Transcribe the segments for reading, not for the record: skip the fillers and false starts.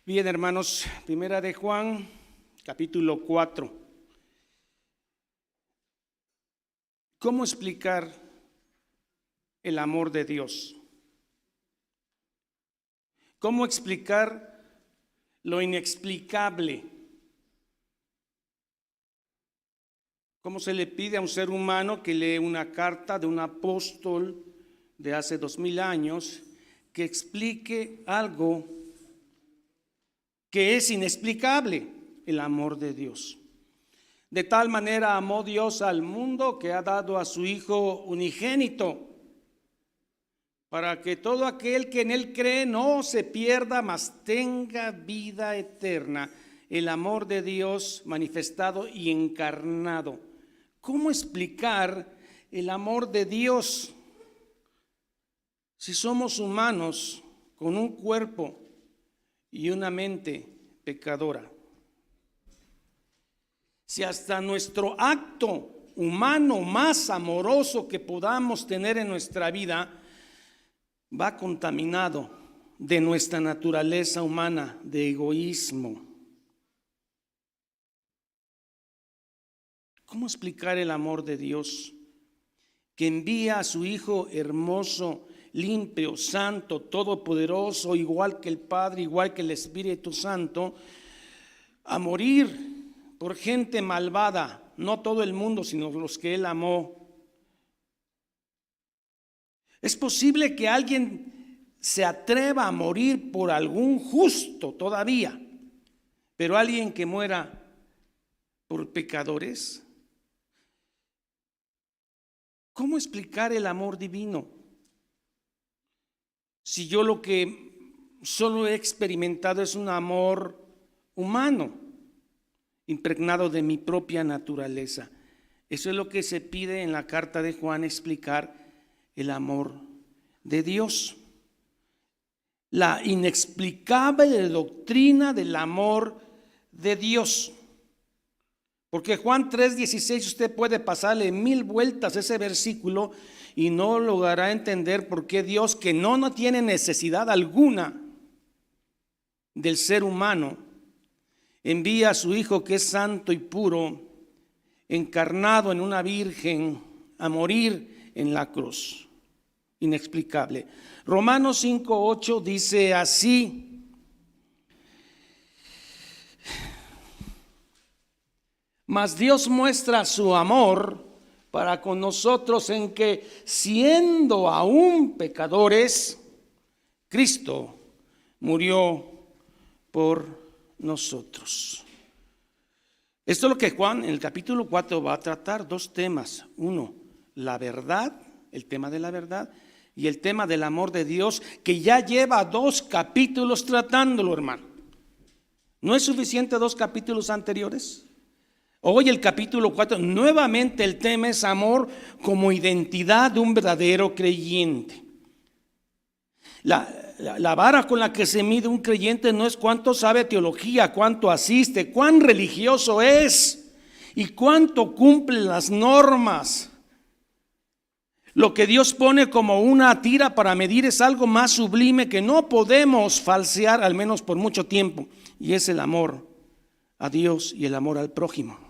Bien, hermanos, primera de Juan, capítulo 4. ¿Cómo explicar el amor de Dios? ¿Cómo explicar lo inexplicable? ¿Cómo se le pide a un ser humano que lee una carta de un apóstol de hace 2000 años que explique algo que es inexplicable? El amor de Dios. De tal manera amó Dios al mundo que ha dado a su Hijo unigénito, para que todo aquel que en Él cree no se pierda, mas tenga vida eterna. El amor de Dios manifestado y encarnado. ¿Cómo explicar el amor de Dios si somos humanos con un cuerpo y una mente pecadora? Si hasta nuestro acto humano más amoroso que podamos tener en nuestra vida va contaminado de nuestra naturaleza humana de egoísmo. ¿Cómo explicar el amor de Dios que envía a su Hijo hermoso, limpio, santo, todopoderoso, igual que el Padre, igual que el Espíritu Santo, a morir por gente malvada? No todo el mundo, sino los que Él amó. Es posible que alguien se atreva a morir por algún justo todavía, pero alguien que muera por pecadores. ¿Cómo explicar el amor divino? Si yo lo que solo he experimentado es un amor humano, impregnado de mi propia naturaleza. Eso es lo que se pide en la carta de Juan, explicar el amor de Dios. La inexplicable doctrina del amor de Dios. Porque Juan 3:16, usted puede pasarle 1000 vueltas ese versículo y no logrará entender por qué Dios, que no tiene necesidad alguna del ser humano, envía a su Hijo, que es santo y puro, encarnado en una virgen, a morir en la cruz. Inexplicable. Romanos 5:8 dice así: mas Dios muestra su amor para con nosotros en que, siendo aún pecadores, Cristo murió por nosotros. Esto es lo que Juan en el capítulo 4 va a tratar, dos temas. Uno, la verdad, el tema de la verdad, y el tema del amor de Dios, que ya lleva 2 capítulos tratándolo, hermano. ¿No es suficiente 2 capítulos anteriores? Hoy el capítulo 4, nuevamente el tema es amor como identidad de un verdadero creyente. La vara con la que se mide un creyente no es cuánto sabe teología, cuánto asiste, cuán religioso es y cuánto cumple las normas. Lo que Dios pone como una tira para medir es algo más sublime que no podemos falsear, al menos por mucho tiempo, y es el amor a Dios y el amor al prójimo.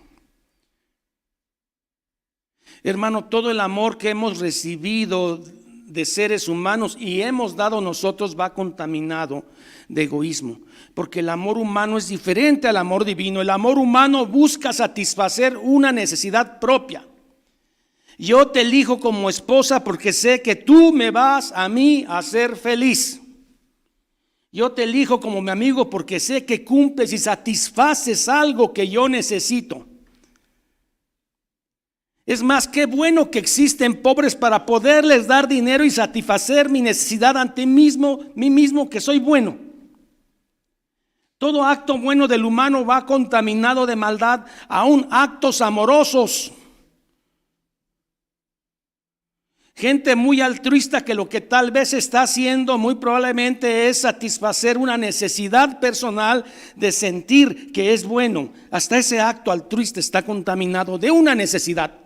Hermano, todo el amor que hemos recibido de seres humanos y hemos dado nosotros va contaminado de egoísmo, porque el amor humano es diferente al amor divino. El amor humano busca satisfacer una necesidad propia. Yo te elijo como esposa porque sé que tú me vas a mí a hacer feliz. Yo te elijo como mi amigo porque sé que cumples y satisfaces algo que yo necesito. Es más, qué bueno que existen pobres para poderles dar dinero y satisfacer mi necesidad ante mí mismo que soy bueno. Todo acto bueno del humano va contaminado de maldad, aún actos amorosos. Gente muy altruista que lo que tal vez está haciendo muy probablemente es satisfacer una necesidad personal de sentir que es bueno. Hasta ese acto altruista está contaminado de una necesidad.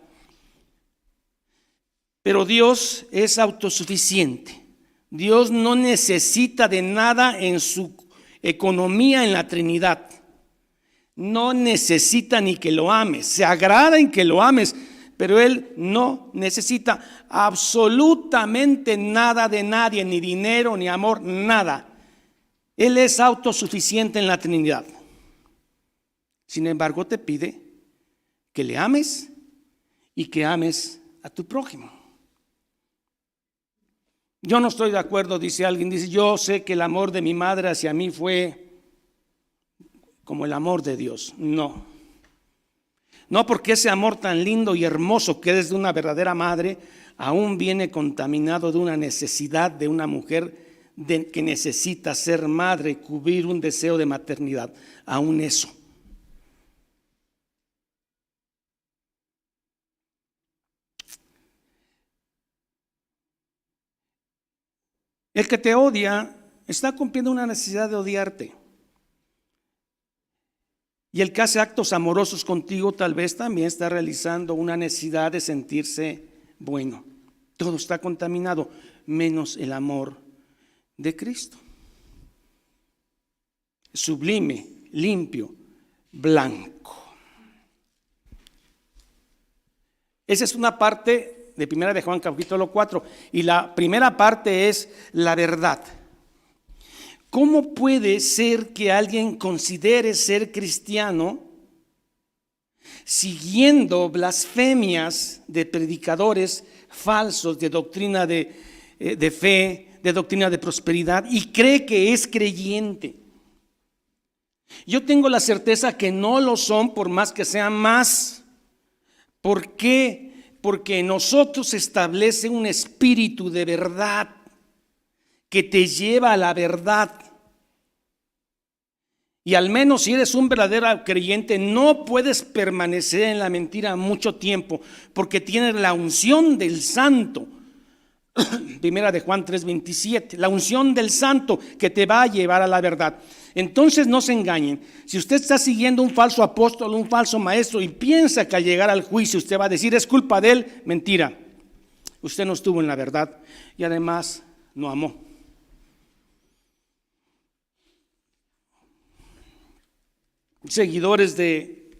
Pero Dios es autosuficiente. Dios no necesita de nada en su economía en la Trinidad. No necesita ni que lo ames, se agrada en que lo ames, pero Él no necesita absolutamente nada de nadie, ni dinero, ni amor, nada. Él es autosuficiente en la Trinidad. Sin embargo, te pide que le ames y que ames a tu prójimo. Yo no estoy de acuerdo, dice alguien, dice, yo sé que el amor de mi madre hacia mí fue como el amor de Dios. No, porque ese amor tan lindo y hermoso que es de una verdadera madre, aún viene contaminado de una necesidad de una mujer que necesita ser madre, cubrir un deseo de maternidad, aún eso. El que te odia está cumpliendo una necesidad de odiarte. Y el que hace actos amorosos contigo tal vez también está realizando una necesidad de sentirse bueno. Todo está contaminado, menos el amor de Cristo. Sublime, limpio, blanco. Esa es una parte de 1 de Juan capítulo 4, y la primera parte es la verdad. ¿Cómo puede ser que alguien considere ser cristiano siguiendo blasfemias de predicadores falsos de doctrina de fe, de doctrina de prosperidad, y cree que es creyente? Yo tengo la certeza que no lo son, por más que sean más. ¿Por qué? Porque en nosotros se establece un espíritu de verdad que te lleva a la verdad. Y al menos si eres un verdadero creyente, no puedes permanecer en la mentira mucho tiempo, porque tienes la unción del Santo. Primera de Juan 3:27, la unción del Santo que te va a llevar a la verdad. Entonces no se engañen. Si usted está siguiendo un falso apóstol, un falso maestro, y piensa que al llegar al juicio usted va a decir es culpa de él, mentira. Usted no estuvo en la verdad y además no amó. Seguidores de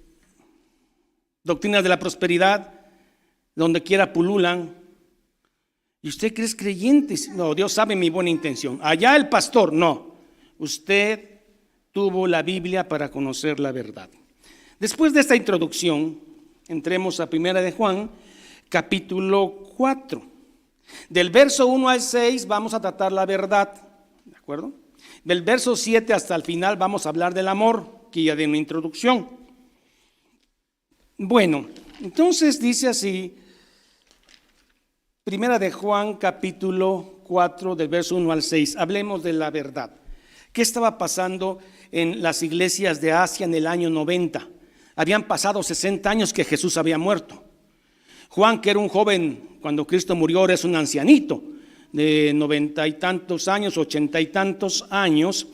doctrinas de la prosperidad, donde quiera pululan. ¿Y usted cree es creyente? No, Dios sabe mi buena intención. Allá el pastor, no. Usted tuvo la Biblia para conocer la verdad. Después de esta introducción, entremos a 1 de Juan, capítulo 4. Del verso 1 al 6 vamos a tratar la verdad, ¿de acuerdo? Del verso 7 hasta el final vamos a hablar del amor, que ya de una introducción. Bueno, entonces dice así, 1 de Juan, capítulo 4, del verso 1 al 6. Hablemos de la verdad. ¿Qué estaba pasando en las iglesias de Asia en el año 90? Habían pasado 60 años que Jesús había muerto. Juan, que era un joven cuando Cristo murió, ahora es un ancianito de 90 y tantos años, 80 y tantos años.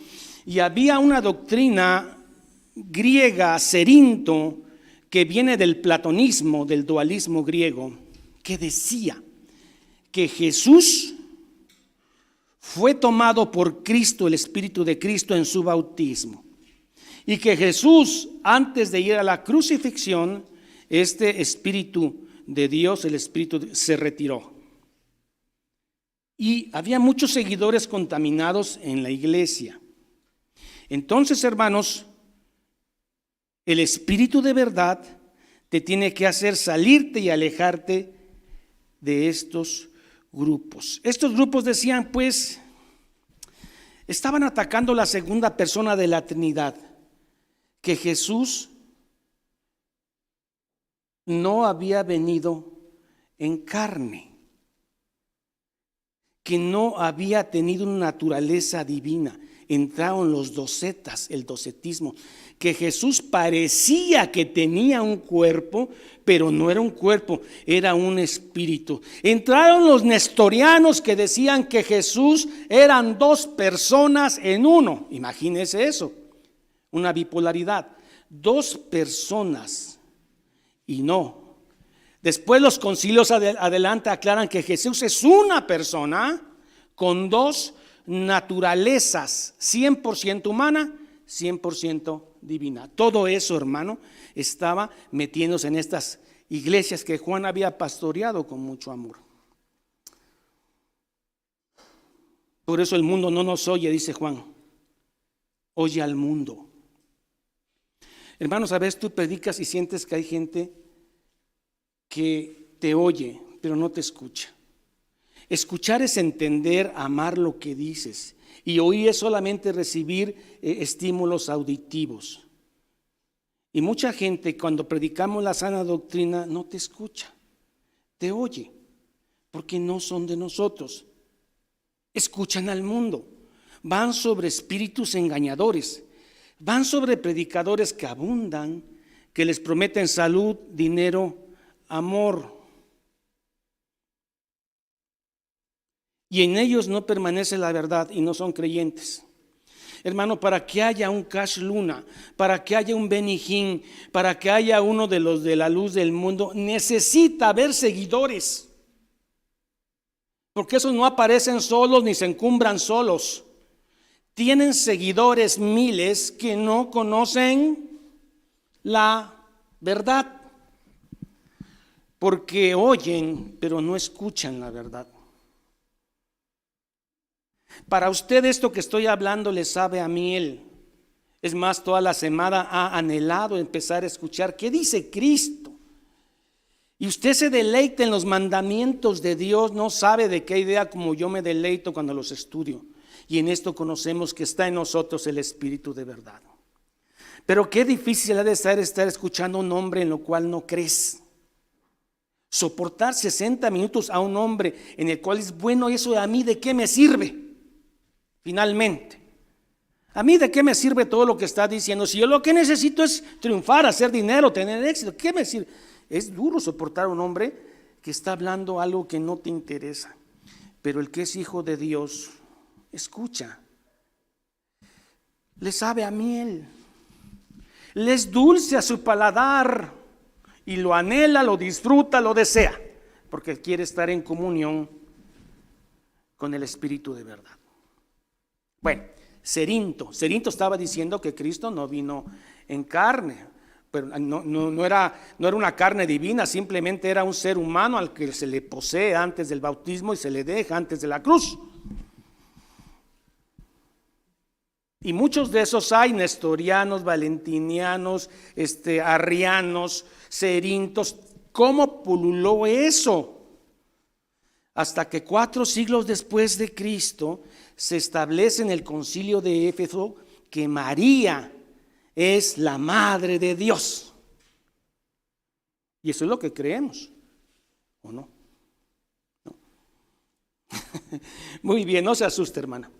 Y había una doctrina griega, Cerinto, que viene del platonismo, del dualismo griego, que decía que Jesús fue tomado por Cristo, el Espíritu de Cristo, en su bautismo, y que Jesús, antes de ir a la crucifixión, este Espíritu de Dios, el Espíritu, se retiró. Y había muchos seguidores contaminados en la iglesia. Entonces, hermanos, el Espíritu de verdad te tiene que hacer salirte y alejarte de estos grupos. Estos grupos decían, pues, estaban atacando la segunda persona de la Trinidad, que Jesús no había venido en carne, que no había tenido una naturaleza divina. Entraron los docetas, el docetismo, que Jesús parecía que tenía un cuerpo, pero no era un cuerpo, era un espíritu. Entraron los nestorianos que decían que Jesús eran dos personas en uno. Imagínese eso, una bipolaridad, dos personas y no. Después los concilios adelante aclaran que Jesús es una persona con dos naturalezas 100% humana, 100% divina. Todo eso, hermano, estaba metiéndose en estas iglesias que Juan había pastoreado con mucho amor. Por eso el mundo no nos oye, dice Juan. Oye al mundo. Hermanos, a veces tú predicas y sientes que hay gente que te oye, pero no te escucha. Escuchar es entender, amar lo que dices. Y oír es solamente recibir estímulos auditivos. Y mucha gente, cuando predicamos la sana doctrina, no te escucha, te oye, porque no son de nosotros. Escuchan al mundo, van sobre espíritus engañadores, van sobre predicadores que abundan, que les prometen salud, dinero, amor. Y en ellos no permanece la verdad y no son creyentes. Hermano, para que haya un Cash Luna, para que haya un Benny Hinn, para que haya uno de los de la luz del mundo, necesita haber seguidores. Porque esos no aparecen solos ni se encumbran solos. Tienen seguidores miles que no conocen la verdad. Porque oyen, pero no escuchan la verdad. Para usted esto que estoy hablando le sabe a miel. Es más, toda la semana ha anhelado empezar a escuchar qué dice Cristo. Y usted se deleita en los mandamientos de Dios, no sabe de qué idea como yo me deleito cuando los estudio. Y en esto conocemos que está en nosotros el Espíritu de verdad. Pero qué difícil ha de estar escuchando a un hombre en lo cual no crees. Soportar 60 minutos a un hombre en el cual es bueno, eso a mí de qué me sirve. Finalmente, ¿a mí de qué me sirve todo lo que está diciendo? Si yo lo que necesito es triunfar, hacer dinero, tener éxito, ¿qué me sirve? Es duro soportar a un hombre que está hablando algo que no te interesa. Pero el que es hijo de Dios, escucha. Le sabe a miel. Le es dulce a su paladar. Y lo anhela, lo disfruta, lo desea. Porque quiere estar en comunión con el Espíritu de verdad. Bueno, Cerinto estaba diciendo que Cristo no vino en carne, pero no era una carne divina, simplemente era un ser humano al que se le posee antes del bautismo y se le deja antes de la cruz. Y muchos de esos hay, nestorianos, valentinianos, arrianos, cerintos. ¿Cómo pululó eso? Hasta que 4 siglos después de Cristo se establece en el concilio de Éfeso que María es la madre de Dios. Y eso es lo que creemos, ¿o no? ¿No? Muy bien, no se asuste, hermana.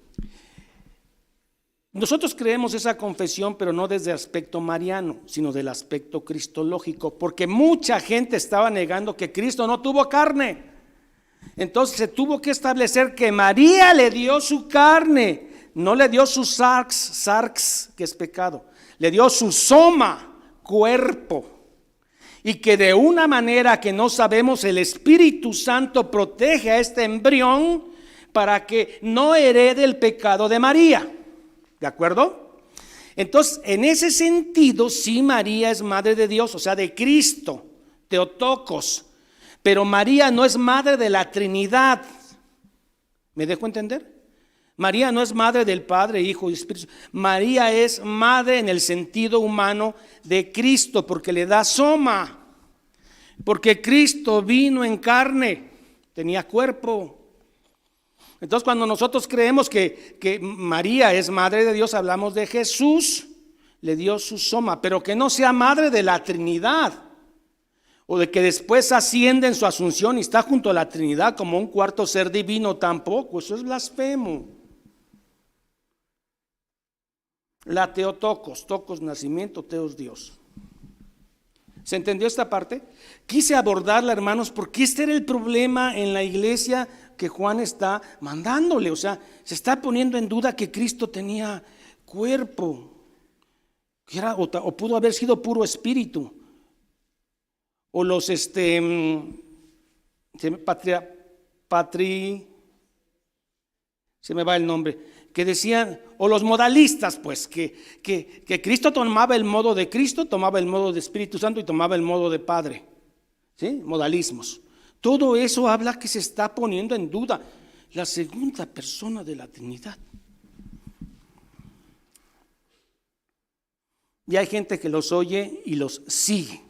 Nosotros creemos esa confesión, pero no desde el aspecto mariano, sino del aspecto cristológico, porque mucha gente estaba negando que Cristo no tuvo carne. Entonces se tuvo que establecer que María le dio su carne, no le dio su sarx, que es pecado, le dio su soma, cuerpo, y que de una manera que no sabemos el Espíritu Santo protege a este embrión para que no herede el pecado de María. ¿De acuerdo? Entonces, en ese sentido, sí, María es madre de Dios, o sea, de Cristo, Teotocos. Pero María no es madre de la Trinidad. ¿Me dejo entender? María no es madre del Padre, Hijo y Espíritu. María es madre en el sentido humano de Cristo, porque le da soma. Porque Cristo vino en carne, tenía cuerpo. Entonces, cuando nosotros creemos que María es madre de Dios, hablamos de Jesús, le dio su soma, pero que no sea madre de la Trinidad, o de que después asciende en su asunción y está junto a la Trinidad como un cuarto ser divino, tampoco, eso es blasfemo. La Teotocos, tocos nacimiento, teos Dios. ¿Se entendió esta parte? Quise abordarla, hermanos, porque este era el problema en la iglesia que Juan está mandándole. O sea, se está poniendo en duda que Cristo tenía cuerpo, que era, o pudo haber sido puro espíritu. O los se se me va el nombre, que decían, o los modalistas, pues, que Cristo tomaba el modo de Cristo, tomaba el modo de Espíritu Santo y tomaba el modo de Padre. ¿Sí? Modalismos. Todo eso habla que se está poniendo en duda la segunda persona de la Trinidad. Y hay gente que los oye y los sigue,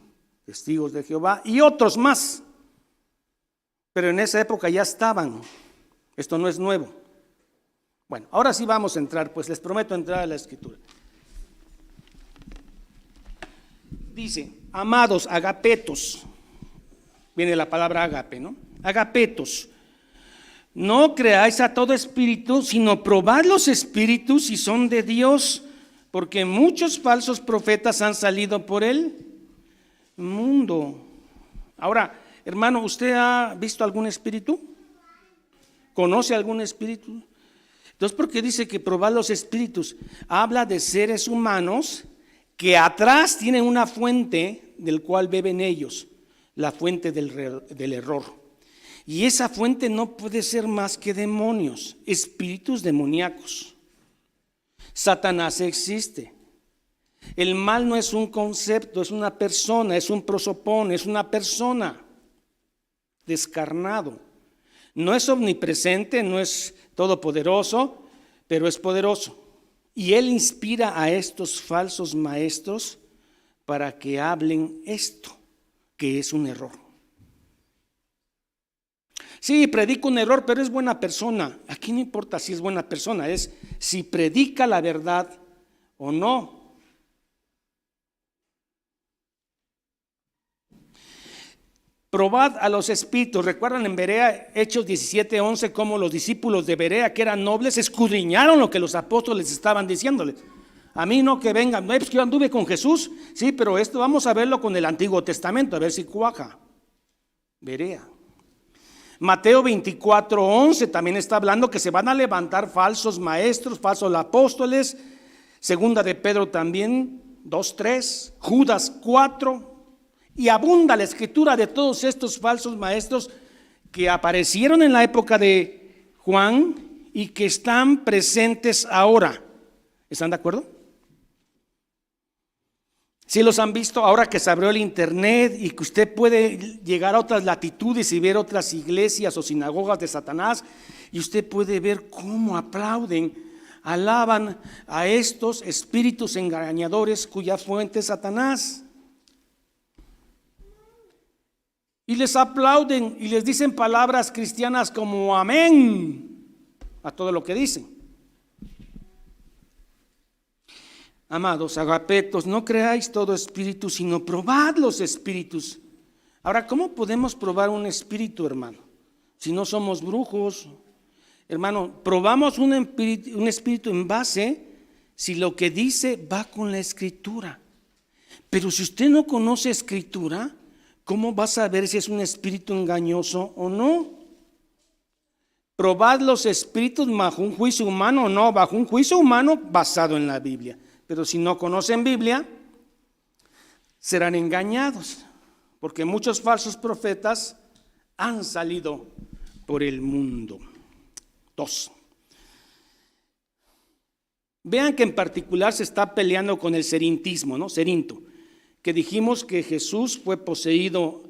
testigos de Jehová y otros más. Pero en esa época ya estaban. Esto no es nuevo. Bueno, ahora sí vamos a entrar, pues les prometo entrar a la Escritura. Dice, amados, agapetos. Viene la palabra agape, ¿no? Agapetos. No creáis a todo espíritu, sino probad los espíritus si son de Dios, porque muchos falsos profetas han salido por el mundo. Ahora, hermano, ¿usted ha visto algún espíritu? ¿Conoce algún espíritu? Entonces, ¿por qué dice que probad los espíritus? Habla de seres humanos que atrás tienen una fuente del cual beben ellos, la fuente del error. Y esa fuente no puede ser más que demonios, espíritus demoníacos. Satanás existe. El mal no es un concepto, es una persona, es un prosopón, es una persona descarnado. No es omnipresente, no es todopoderoso, pero es poderoso. Y él inspira a estos falsos maestros para que hablen esto, que es un error. Sí, predica un error, pero es buena persona. Aquí no importa si es buena persona, es si predica la verdad o no. Probad a los espíritus. Recuerdan en Berea, Hechos 17:11, cómo los discípulos de Berea, que eran nobles, escudriñaron lo que los apóstoles estaban diciéndoles. A mí no que vengan, no, pues que yo anduve con Jesús, sí, pero esto vamos a verlo con el Antiguo Testamento, a ver si cuaja. Berea. Mateo 24:11 también está hablando que se van a levantar falsos maestros, falsos apóstoles. Segunda de Pedro también, 2:3, Judas 4. Y abunda la escritura de todos estos falsos maestros que aparecieron en la época de Juan y que están presentes ahora. ¿Están de acuerdo? Si los han visto ahora que se abrió el internet y que usted puede llegar a otras latitudes y ver otras iglesias o sinagogas de Satanás, y usted puede ver cómo aplauden, alaban a estos espíritus engañadores cuya fuente es Satanás. Y les aplauden y les dicen palabras cristianas como amén a todo lo que dicen. Amados, agapetos, no creáis todo espíritu, sino probad los espíritus. Ahora, ¿cómo podemos probar un espíritu, hermano? Si no somos brujos. Hermano, probamos un espíritu en base si lo que dice va con la escritura. Pero si usted no conoce escritura, ¿cómo va a saber si es un espíritu engañoso o no? Probad los espíritus bajo un juicio humano o no, bajo un juicio humano basado en la Biblia. Pero si no conocen Biblia, serán engañados, porque muchos falsos profetas han salido por el mundo. 2. Vean que en particular se está peleando con el serintismo, ¿no? Serinto, que dijimos que Jesús fue poseído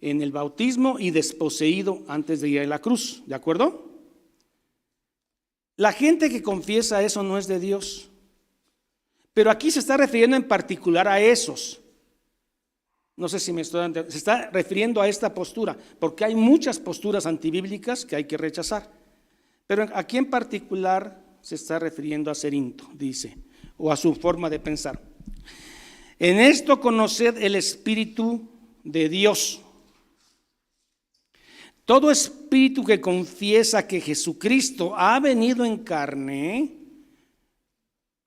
en el bautismo y desposeído antes de ir a la cruz, ¿de acuerdo? La gente que confiesa eso no es de Dios, pero aquí se está refiriendo en particular a esos. No sé si me estoy entendiendo. Se está refiriendo a esta postura, porque hay muchas posturas antibíblicas que hay que rechazar, pero aquí en particular se está refiriendo a Serinto, dice, o a su forma de pensar. En esto conoced el Espíritu de Dios. Todo espíritu que confiesa que Jesucristo ha venido en carne,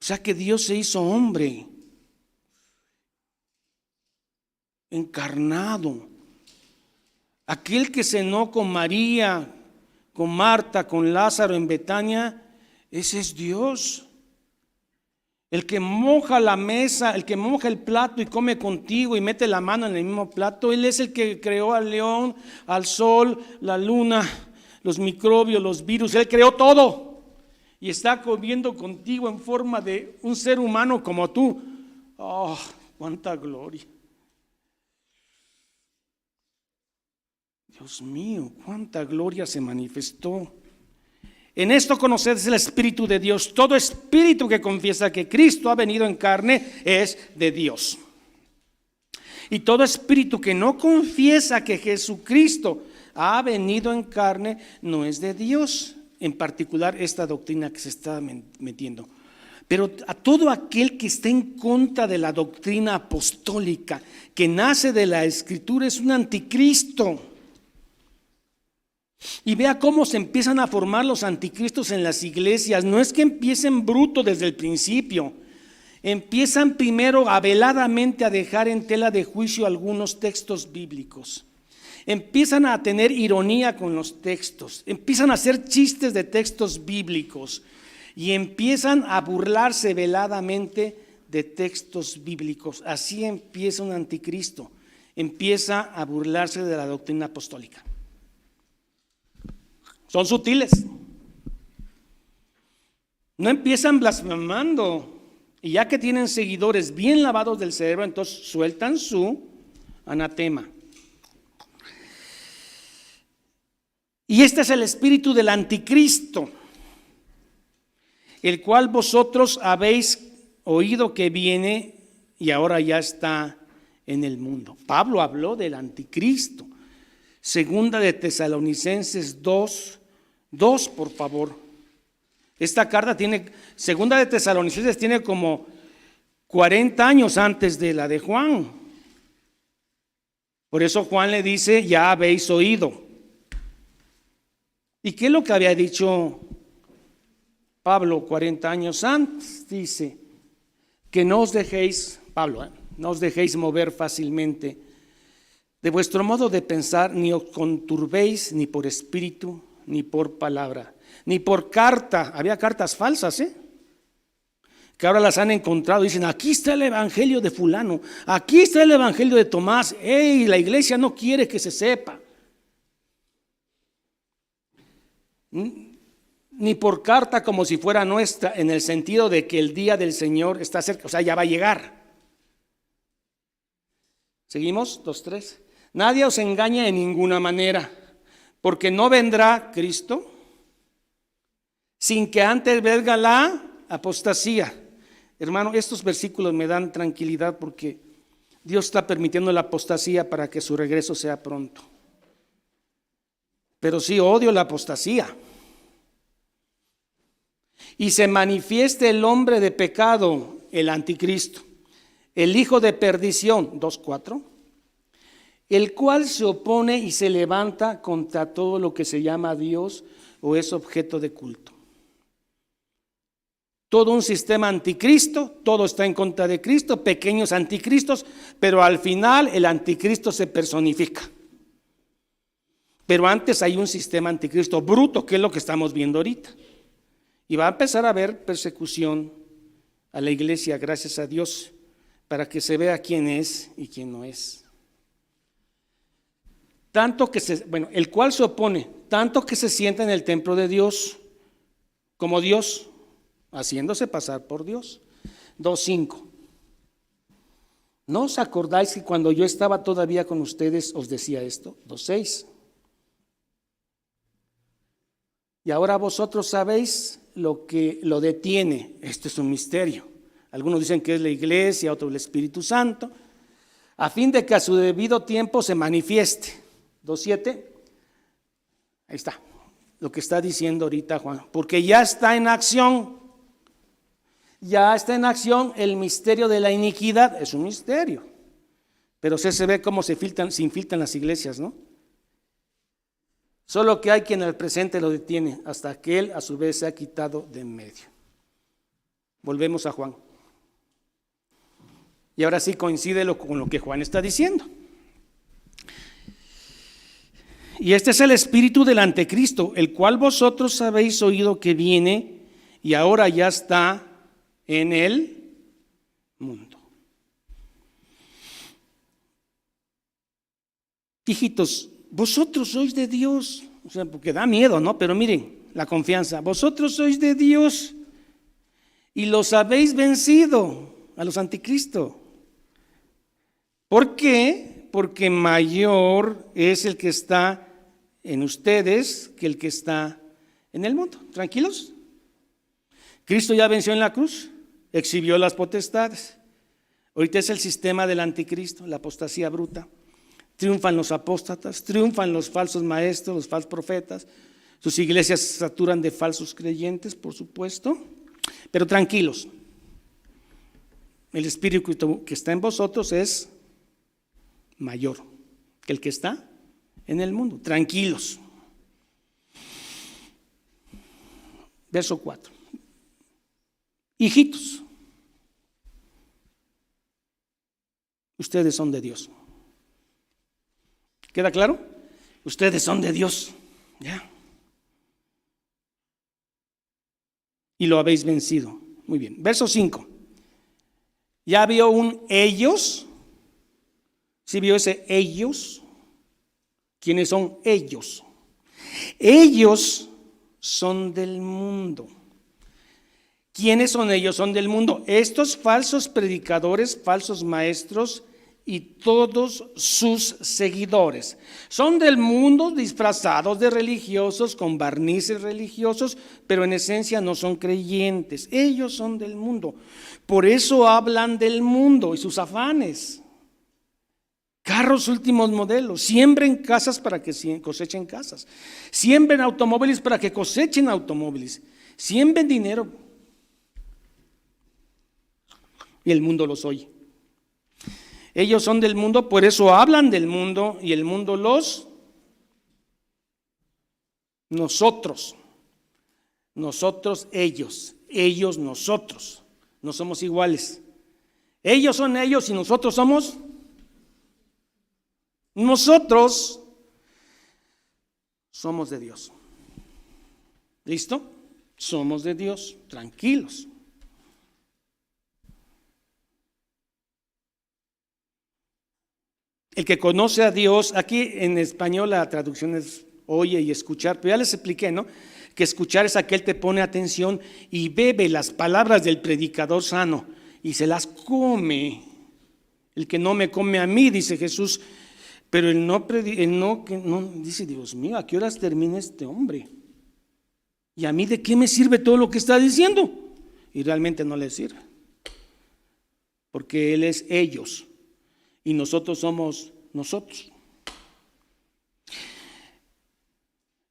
o sea que Dios se hizo hombre, encarnado. Aquel que cenó con María, con Marta, con Lázaro en Betania, ese es Dios. El que moja la mesa, el que moja el plato y come contigo y mete la mano en el mismo plato, Él es el que creó al león, al sol, la luna, los microbios, los virus. Él creó todo. y está comiendo contigo en forma de un ser humano como tú. ¡Oh, cuánta gloria! Dios mío, cuánta gloria se manifestó. En esto conoced el Espíritu de Dios. Todo espíritu que confiesa que Cristo ha venido en carne es de Dios. Y todo espíritu que no confiesa que Jesucristo ha venido en carne no es de Dios. En particular esta doctrina que se está metiendo. Pero a todo aquel que está en contra de la doctrina apostólica, que nace de la Escritura, es un anticristo. Y vea cómo se empiezan a formar los anticristos en las iglesias. No es que empiecen bruto desde el principio. Empiezan primero veladamente a dejar en tela de juicio algunos textos bíblicos. Empiezan a tener ironía con los textos. Empiezan a hacer chistes de textos bíblicos. Y empiezan a burlarse veladamente de textos bíblicos. Así empieza un anticristo. Empieza a burlarse de la doctrina apostólica. Son sutiles. No empiezan blasfemando. Y ya que tienen seguidores bien lavados del cerebro, entonces sueltan su anatema. Y este es el espíritu del anticristo, el cual vosotros habéis oído que viene y ahora ya está en el mundo. Pablo habló del anticristo. Segunda de Tesalonicenses 2, por favor. Esta carta Segunda de Tesalonicenses tiene como 40 años antes de la de Juan. Por eso Juan le dice, ya habéis oído. ¿Y qué es lo que había dicho Pablo 40 años antes? Dice que no os dejéis, Pablo, no os dejéis mover fácilmente de vuestro modo de pensar, ni os conturbéis ni por espíritu, ni por palabra, ni por carta. Había cartas falsas, que ahora las han encontrado. Dicen, aquí está el evangelio de fulano, aquí está el evangelio de Tomás. La iglesia no quiere que se sepa. Ni por carta como si fuera nuestra, en el sentido de que el día del Señor está cerca, o sea, ya va a llegar. ¿Seguimos? 2:3. Nadie os engaña en ninguna manera, porque no vendrá Cristo sin que antes venga la apostasía. Hermano, estos versículos me dan tranquilidad porque Dios está permitiendo la apostasía para que su regreso sea pronto. Pero sí odio la apostasía. Y se manifieste el hombre de pecado, el anticristo, el hijo de perdición, 2:4, el cual se opone y se levanta contra todo lo que se llama Dios o es objeto de culto. Todo un sistema anticristo, todo está en contra de Cristo, pequeños anticristos, pero al final el anticristo se personifica. Pero antes hay un sistema anticristo bruto, que es lo que estamos viendo ahorita. Y va a empezar a haber persecución a la iglesia, gracias a Dios, para que se vea quién es y quién no es. El cual se opone, tanto que se sienta en el templo de Dios como Dios, haciéndose pasar por Dios. 2:5. ¿No os acordáis que cuando yo estaba todavía con ustedes os decía esto? 2:6. Y ahora vosotros sabéis lo que lo detiene. Esto es un misterio. Algunos dicen que es la iglesia, otros el Espíritu Santo, a fin de que a su debido tiempo se manifieste. 2:7. Ahí está, lo que está diciendo ahorita Juan. Porque ya está en acción. Ya está en acción el misterio de la iniquidad. Es un misterio. Pero se ve cómo se infiltran las iglesias, ¿no? Solo que hay quien al presente lo detiene hasta que él a su vez se ha quitado de en medio. Volvemos a Juan. Y ahora sí coincide con lo que Juan está diciendo. Y este es el espíritu del anticristo, el cual vosotros habéis oído que viene y ahora ya está en el mundo. Hijitos, vosotros sois de Dios, o sea, porque da miedo, ¿no? Pero miren, la confianza. Vosotros sois de Dios y los habéis vencido a los anticristo. ¿Por qué? Porque mayor es el que está en ustedes que el que está en el mundo. ¿Tranquilos? Cristo ya venció en la cruz, exhibió las potestades. Ahorita es el sistema del anticristo, la apostasía bruta. Triunfan los apóstatas, triunfan los falsos maestros, los falsos profetas. Sus iglesias se saturan de falsos creyentes, por supuesto. Pero tranquilos, el espíritu que está en vosotros es mayor que el que está en el mundo. Tranquilos. Verso 4. Hijitos, ustedes son de Dios. ¿Queda claro? Ustedes son de Dios. Ya. Y lo habéis vencido. Muy bien. Verso 5. ¿Ya vio un ellos? ¿Sí vio ese ellos? ¿Quiénes son ellos? Ellos son del mundo. ¿Quiénes son ellos? Son del mundo. Estos falsos predicadores, falsos maestros y todos sus seguidores. Son del mundo, disfrazados de religiosos, con barnices religiosos, pero en esencia no son creyentes. Ellos son del mundo. Por eso hablan del mundo y sus afanes. Carros últimos modelos. Siembren casas para que cosechen casas. Siembren automóviles para que cosechen automóviles. Siembren dinero. Y el mundo los oye. Ellos son del mundo, por eso hablan del mundo y el mundo nosotros, ellos, nosotros, no somos iguales. Ellos son ellos y nosotros somos nosotros somos de Dios. ¿Listo? Somos de Dios, tranquilos. El que conoce a Dios, aquí en español la traducción es oye y escuchar, pero ya les expliqué, ¿no? Que escuchar es aquel que pone atención y bebe las palabras del predicador sano y se las come. El que no me come a mí, dice Jesús, pero el no, dice, Dios mío, ¿a qué horas termina este hombre? ¿Y a mí de qué me sirve todo lo que está diciendo? Y realmente no le sirve, porque Él es ellos. Y nosotros somos nosotros.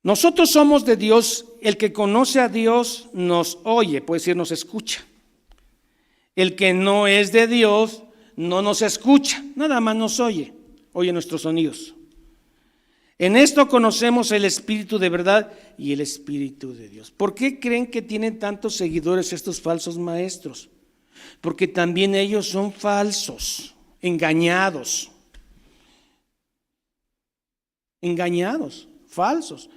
Nosotros somos de Dios. El que conoce a Dios nos oye, puede decir nos escucha. El que no es de Dios no nos escucha, nada más nos oye nuestros sonidos. En esto conocemos el Espíritu de verdad y el Espíritu de Dios. ¿Por qué creen que tienen tantos seguidores estos falsos maestros? Porque también ellos son falsos. Engañados, falsos.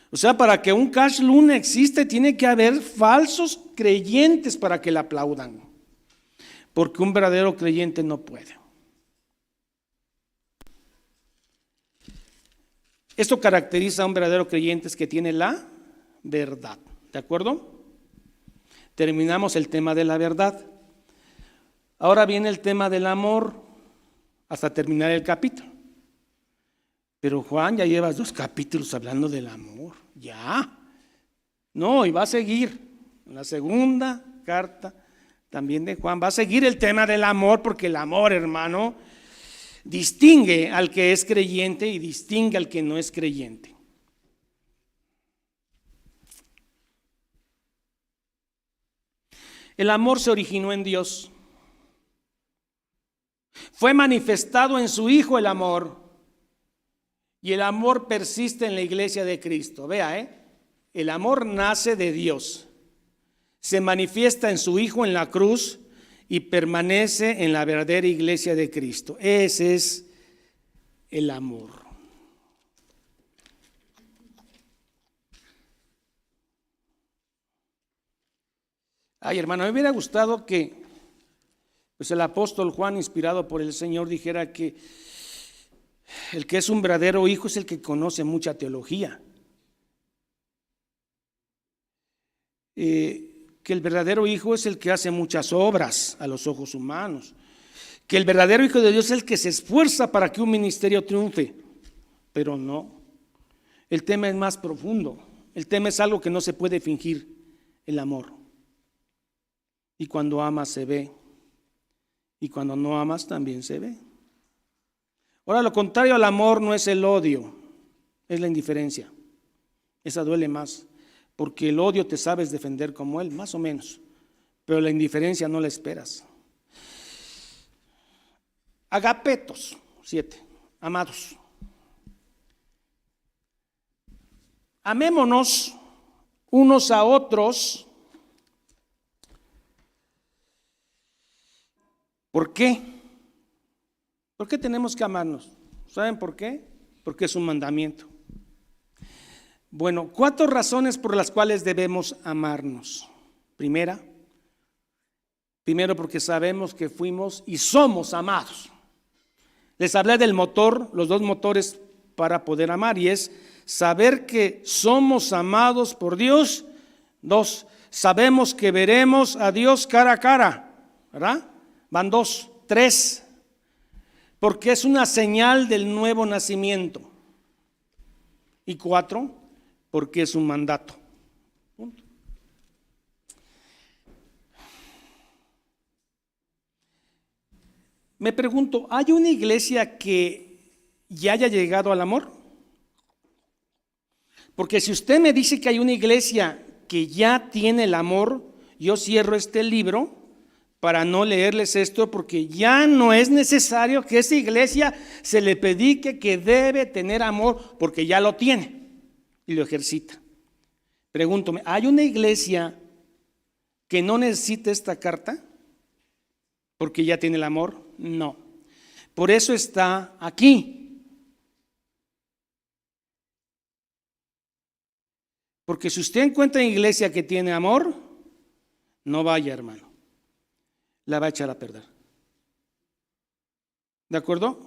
O sea, para que un Cash Luna existe, tiene que haber falsos creyentes para que le aplaudan. Porque un verdadero creyente no puede. Esto caracteriza a un verdadero creyente, es que tiene la verdad. ¿De acuerdo? Terminamos el tema de la verdad. Ahora viene el tema del amor. Hasta terminar el capítulo. Pero Juan, ya llevas 2 capítulos hablando del amor. Ya. No, y va a seguir. En la segunda carta también de Juan va a seguir el tema del amor, porque el amor, hermano, distingue al que es creyente y distingue al que no es creyente. El amor se originó en Dios. Fue manifestado en su Hijo el amor, y el amor persiste en la iglesia de Cristo. Vea, el amor nace de Dios, se manifiesta en su Hijo en la cruz y permanece en la verdadera iglesia de Cristo. Ese es el amor. Ay, hermano, me hubiera gustado que pues el apóstol Juan, inspirado por el Señor, dijera que el que es un verdadero hijo es el que conoce mucha teología. que el verdadero hijo es el que hace muchas obras a los ojos humanos, que el verdadero hijo de Dios es el que se esfuerza para que un ministerio triunfe, pero no. El tema es más profundo. El tema es algo que no se puede fingir, el amor. Y cuando amas se ve, y cuando no amas también se ve. Ahora, lo contrario al amor no es el odio, es la indiferencia. Esa duele más, porque el odio te sabes defender como él, más o menos, pero la indiferencia no la esperas. Agapetos, 7, amados. Amémonos unos a otros. ¿Por qué? ¿Por qué tenemos que amarnos? ¿Saben por qué? Porque es un mandamiento. Bueno, 4 razones por las cuales debemos amarnos. Primero porque sabemos que fuimos y somos amados. Les hablé del motor, los 2 motores para poder amar, y es saber que somos amados por Dios. 2, sabemos que veremos a Dios cara a cara, ¿verdad? Van 2, 3, porque es una señal del nuevo nacimiento. Y 4, porque es un mandato. Punto. Me pregunto, ¿hay una iglesia que ya haya llegado al amor? Porque si usted me dice que hay una iglesia que ya tiene el amor, yo cierro este libro para no leerles esto, porque ya no es necesario que esa iglesia se le predique que debe tener amor, porque ya lo tiene y lo ejercita. Pregúntame, ¿hay una iglesia que no necesite esta carta porque ya tiene el amor? No. Por eso está aquí. Porque si usted encuentra una iglesia que tiene amor, no vaya, hermano. La va a echar a perder. ¿De acuerdo?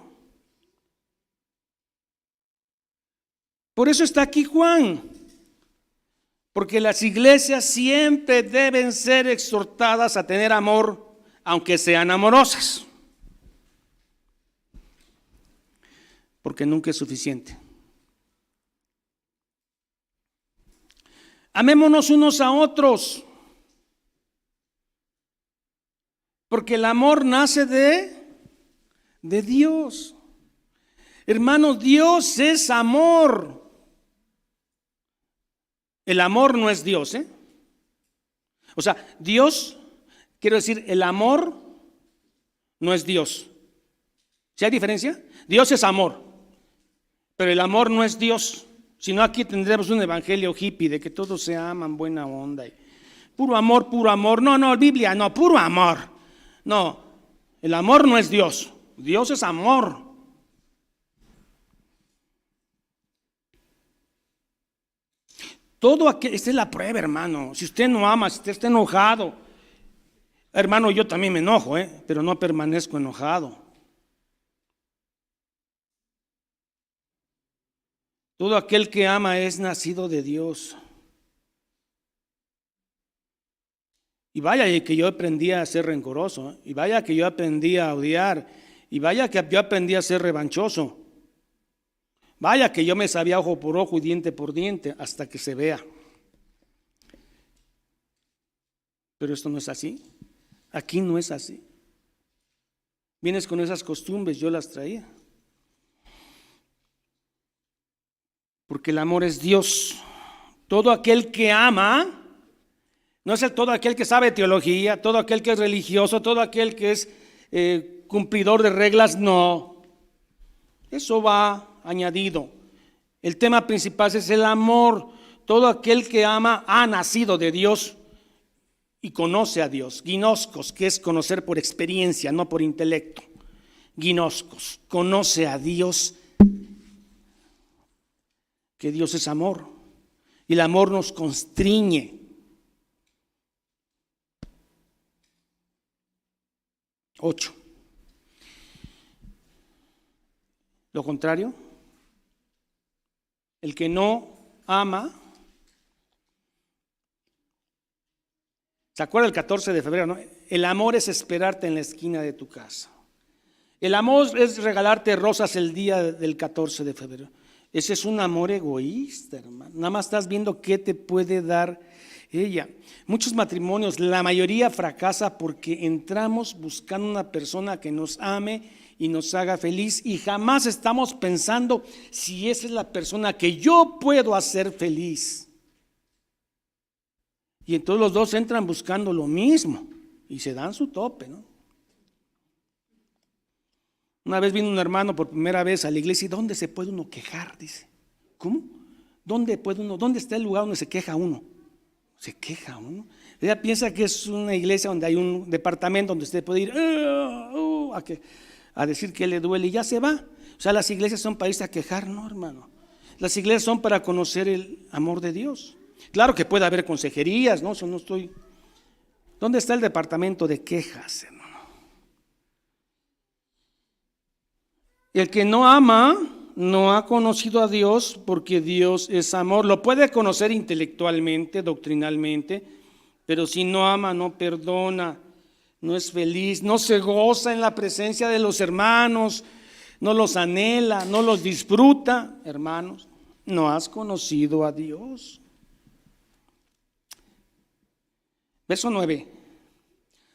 Por eso está aquí Juan. Porque las iglesias siempre deben ser exhortadas a tener amor, aunque sean amorosas. Porque nunca es suficiente. Amémonos unos a otros. Porque el amor nace de Dios. Hermanos, Dios es amor. El amor no es Dios, ¿eh? O sea, Dios, quiero decir, el amor no es Dios. ¿Sí hay diferencia? Dios es amor, pero el amor no es Dios. Si no, aquí tendremos un evangelio hippie de que todos se aman, buena onda. Puro amor, puro amor. No, Biblia, no, puro amor. No, el amor no es Dios. Dios es amor. Todo aquel, esta es la prueba, hermano. Si usted no ama, si usted está enojado, hermano, yo también me enojo, pero no permanezco enojado. Todo aquel que ama es nacido de Dios. Y vaya que yo aprendí a ser rencoroso, y vaya que yo aprendí a odiar, y vaya que yo aprendí a ser revanchoso. Vaya que yo me sabía ojo por ojo y diente por diente hasta que se vea. Pero esto no es así. Aquí no es así. Vienes con esas costumbres, yo las traía. Porque el amor es Dios. Todo aquel que ama, no es todo aquel que sabe teología, todo aquel que es religioso, todo aquel que es cumplidor de reglas, no. Eso va añadido. El tema principal es el amor. Todo aquel que ama ha nacido de Dios y conoce a Dios. Ginoskos, que es conocer por experiencia, no por intelecto. Ginoskos, conoce a Dios, que Dios es amor. Y el amor nos constriñe. 8. Lo contrario, el que no ama ¿Se acuerda el 14 de febrero, no? El amor es esperarte en la esquina de tu casa. El amor es regalarte rosas el día del 14 de febrero. Ese es un amor egoísta, hermano. Nada más estás viendo qué te puede dar ella. Muchos matrimonios, la mayoría fracasa porque entramos buscando una persona que nos ame y nos haga feliz y jamás estamos pensando si esa es la persona que yo puedo hacer feliz. Y entonces los dos entran buscando lo mismo y se dan su tope, ¿no? Una vez vino un hermano por primera vez a la iglesia y ¿dónde se puede uno quejar? Dice. ¿Cómo? ¿Dónde está el lugar donde se queja uno? ¿Se queja uno? Ella piensa que es una iglesia donde hay un departamento donde usted puede ir a decir que le duele y ya se va. O sea, las iglesias son para irse a quejar, no, hermano. Las iglesias son para conocer el amor de Dios. Claro que puede haber consejerías, ¿no? Eso no estoy. ¿Dónde está el departamento de quejas, hermano? El que no ama no ha conocido a Dios, porque Dios es amor. Lo puede conocer intelectualmente, doctrinalmente, pero si no ama, no perdona, no es feliz, no se goza en la presencia de los hermanos, no los anhela, no los disfruta. Hermanos, no has conocido a Dios. Verso 9.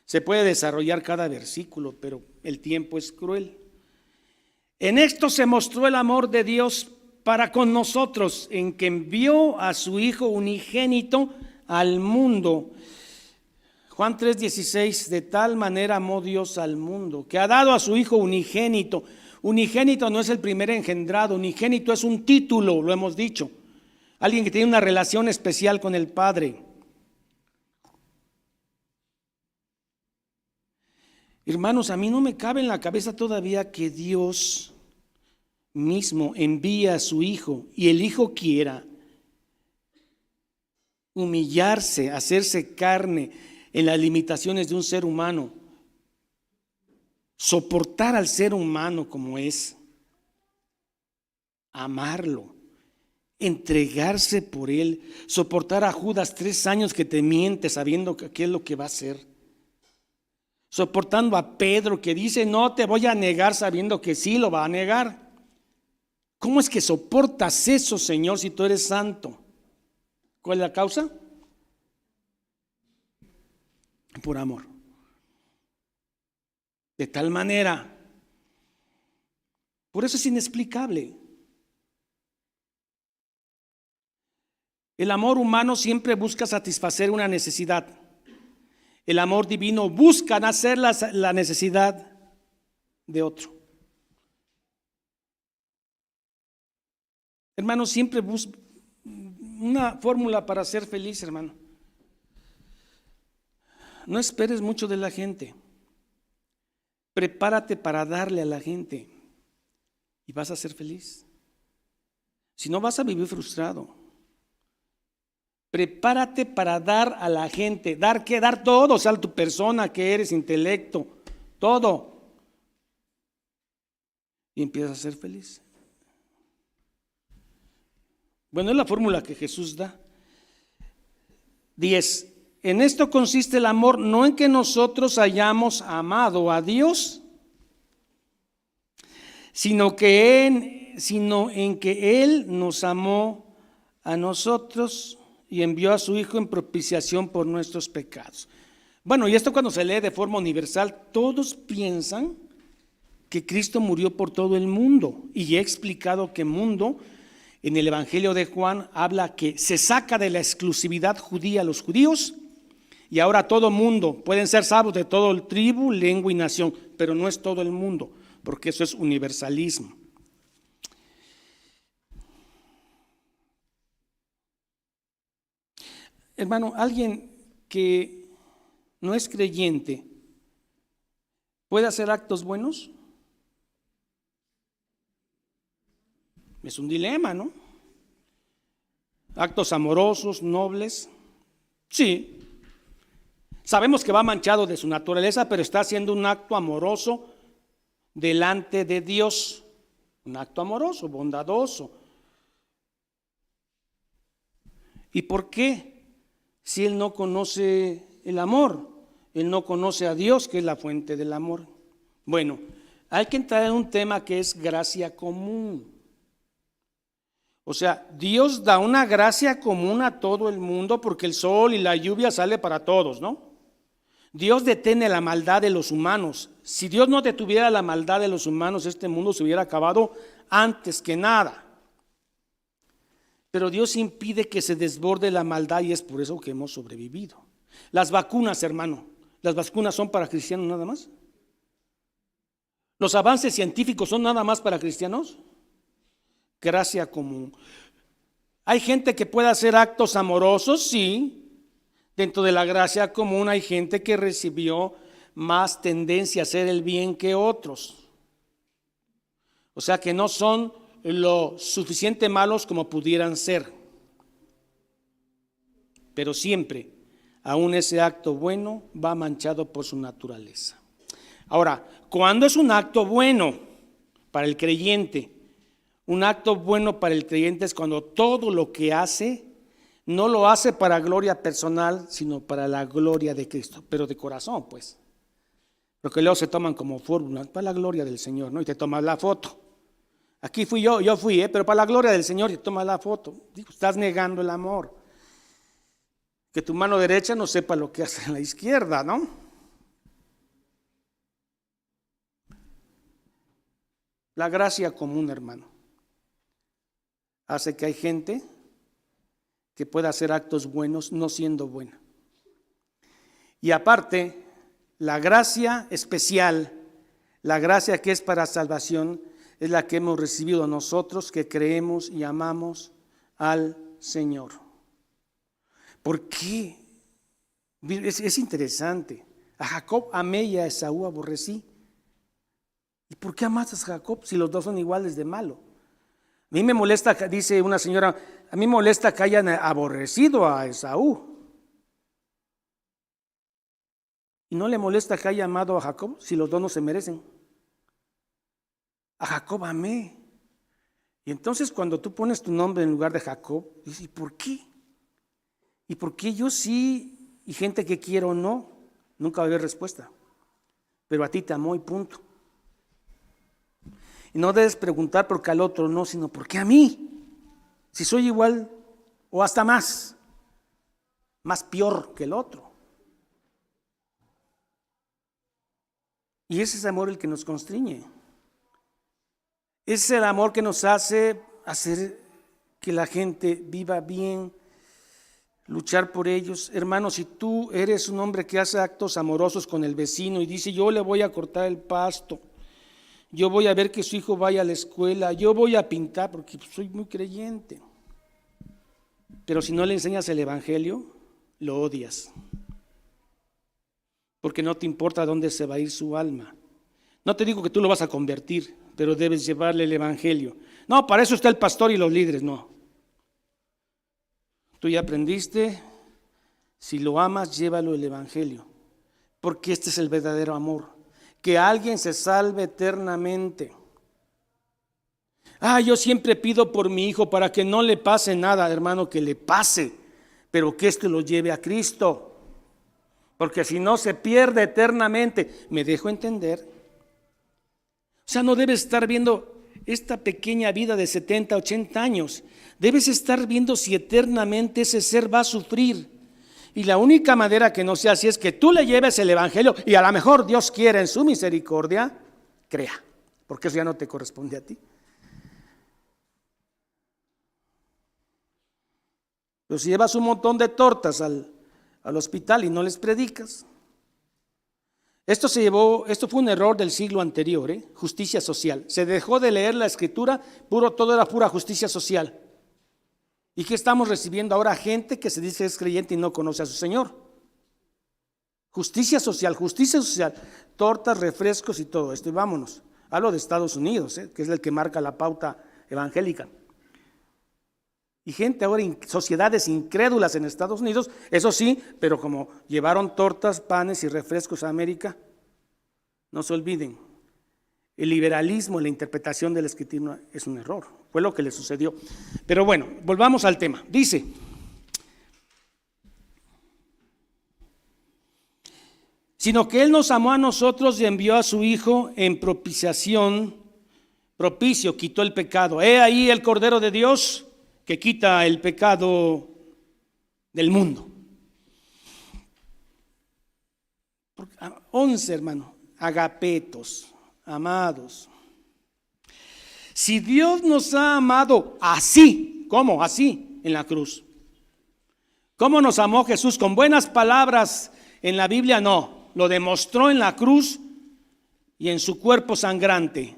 Se puede desarrollar cada versículo, pero el tiempo es cruel. En esto se mostró el amor de Dios para con nosotros, en que envió a su Hijo unigénito al mundo. Juan 3:16, de tal manera amó Dios al mundo, que ha dado a su Hijo unigénito. Unigénito no es el primer engendrado, unigénito es un título, lo hemos dicho. Alguien que tiene una relación especial con el Padre. Hermanos, a mí no me cabe en la cabeza todavía que Dios mismo envía a su Hijo y el Hijo quiera humillarse, hacerse carne en las limitaciones de un ser humano, soportar al ser humano como es, amarlo, entregarse por él, soportar a Judas 3 años que te miente sabiendo qué es lo que va a hacer, soportando a Pedro que dice no te voy a negar sabiendo que sí lo va a negar. ¿Cómo es que soportas eso, Señor, si tú eres santo? ¿Cuál es la causa? Por amor. De tal manera, por eso es inexplicable. El amor humano siempre busca satisfacer una necesidad. El amor divino busca hacer la necesidad de otro. Hermano, siempre busca una fórmula para ser feliz, hermano. No esperes mucho de la gente. Prepárate para darle a la gente y vas a ser feliz. Si no, vas a vivir frustrado. Prepárate para dar a la gente. ¿Dar qué? Dar todo, o sea, tu persona que eres, intelecto, todo. Y empiezas a ser feliz. Bueno, es la fórmula que Jesús da. 10. En esto consiste el amor, no en que nosotros hayamos amado a Dios, sino en que Él nos amó a nosotros y envió a su Hijo en propiciación por nuestros pecados. Bueno, y esto cuando se lee de forma universal, todos piensan que Cristo murió por todo el mundo. Y he explicado que mundo en el Evangelio de Juan habla que se saca de la exclusividad judía a los judíos y ahora todo mundo, pueden ser salvos de todo el tribu, lengua y nación, pero no es todo el mundo, porque eso es universalismo. Hermano, alguien que no es creyente, ¿puede hacer actos buenos? Es un dilema, ¿no? Actos amorosos, nobles. Sí. Sabemos que va manchado de su naturaleza, pero está haciendo un acto amoroso delante de Dios. Un acto amoroso, bondadoso. ¿Y por qué? Si él no conoce el amor. Él no conoce a Dios, que es la fuente del amor. Bueno, hay que entrar en un tema que es gracia común. O sea, Dios da una gracia común a todo el mundo porque el sol y la lluvia sale para todos, ¿no? Dios detiene la maldad de los humanos. Si Dios no detuviera la maldad de los humanos, este mundo se hubiera acabado antes que nada. Pero Dios impide que se desborde la maldad y es por eso que hemos sobrevivido. Las vacunas, hermano, ¿las vacunas son para cristianos nada más? ¿Los avances científicos son nada más para cristianos? Gracia común. ¿Hay gente que puede hacer actos amorosos? Sí. Dentro de la gracia común hay gente que recibió más tendencia a hacer el bien que otros. O sea que no son lo suficiente malos como pudieran ser. Pero siempre, aún ese acto bueno va manchado por su naturaleza. Ahora, ¿cuándo es un acto bueno para el creyente? Un acto bueno para el creyente es cuando todo lo que hace no lo hace para gloria personal, sino para la gloria de Cristo, pero de corazón, pues. Porque luego se toman como fórmula, para la gloria del Señor, ¿no? Y te tomas la foto. Aquí fui yo fui, pero para la gloria del Señor y te tomas la foto. Digo, estás negando el amor. Que tu mano derecha no sepa lo que hace la izquierda, ¿no? La gracia común, hermano, hace que hay gente que pueda hacer actos buenos no siendo buena. Y aparte, la gracia especial, la gracia que es para salvación, es la que hemos recibido nosotros que creemos y amamos al Señor. ¿Por qué? Es interesante. A Jacob amé y a Esaú aborrecí. ¿Y por qué amas a Jacob si los dos son iguales de malo? A mí me molesta, dice una señora, a mí me molesta que hayan aborrecido a Esaú. ¿Y no le molesta que haya amado a Jacob si los dos no se merecen? A Jacob amé. Y entonces cuando tú pones tu nombre en lugar de Jacob, dices, ¿y por qué? ¿Y por qué yo sí y gente que quiero no? Nunca va a haber respuesta. Pero a ti te amó y punto. Y no debes preguntar por qué al otro no, sino por qué a mí. Si soy igual o hasta más peor que el otro. Y ese es el amor el que nos constriñe. Ese es el amor que nos hace hacer que la gente viva bien, luchar por ellos. Hermano, si tú eres un hombre que hace actos amorosos con el vecino y dice, yo le voy a cortar el pasto, yo voy a ver que su hijo vaya a la escuela, yo voy a pintar porque soy muy creyente. Pero si no le enseñas el evangelio, lo odias. Porque no te importa dónde se va a ir su alma. No te digo que tú lo vas a convertir, pero debes llevarle el evangelio. No, para eso está el pastor y los líderes, no. Tú ya aprendiste, si lo amas, llévalo el evangelio. Porque este es el verdadero amor. Que alguien se salve eternamente. Yo siempre pido por mi hijo para que no le pase nada, hermano, que le pase, pero que esto lo lleve a Cristo. Porque si no se pierde eternamente. ¿Me dejo entender? O sea, no debes estar viendo esta pequeña vida de 70, 80 años. Debes estar viendo si eternamente ese ser va a sufrir. Y la única manera que no sea así es que tú le lleves el evangelio y a lo mejor Dios quiere en su misericordia, crea, porque eso ya no te corresponde a ti. Pero si llevas un montón de tortas al hospital y no les predicas. Esto fue un error del siglo anterior, justicia social. Se dejó de leer la escritura, todo era pura justicia social. ¿Y qué estamos recibiendo ahora? Gente que se dice que es creyente y no conoce a su Señor. Justicia social, tortas, refrescos y todo esto. Y vámonos. Hablo de Estados Unidos, que es el que marca la pauta evangélica. Y gente ahora, sociedades incrédulas en Estados Unidos, eso sí, pero como llevaron tortas, panes y refrescos a América, no se olviden, el liberalismo en la interpretación de la escritura es un error, fue lo que le sucedió. Pero bueno, volvamos al tema. Dice, sino que Él nos amó a nosotros y envió a su Hijo en propiciación, propicio, quitó el pecado. He ahí el Cordero de Dios que quita el pecado del mundo. 11, hermano, agapetos, amados. Si Dios nos ha amado así, ¿cómo? Así, en la cruz. ¿Cómo nos amó Jesús? ¿Con buenas palabras en la Biblia? No, lo demostró en la cruz y en su cuerpo sangrante.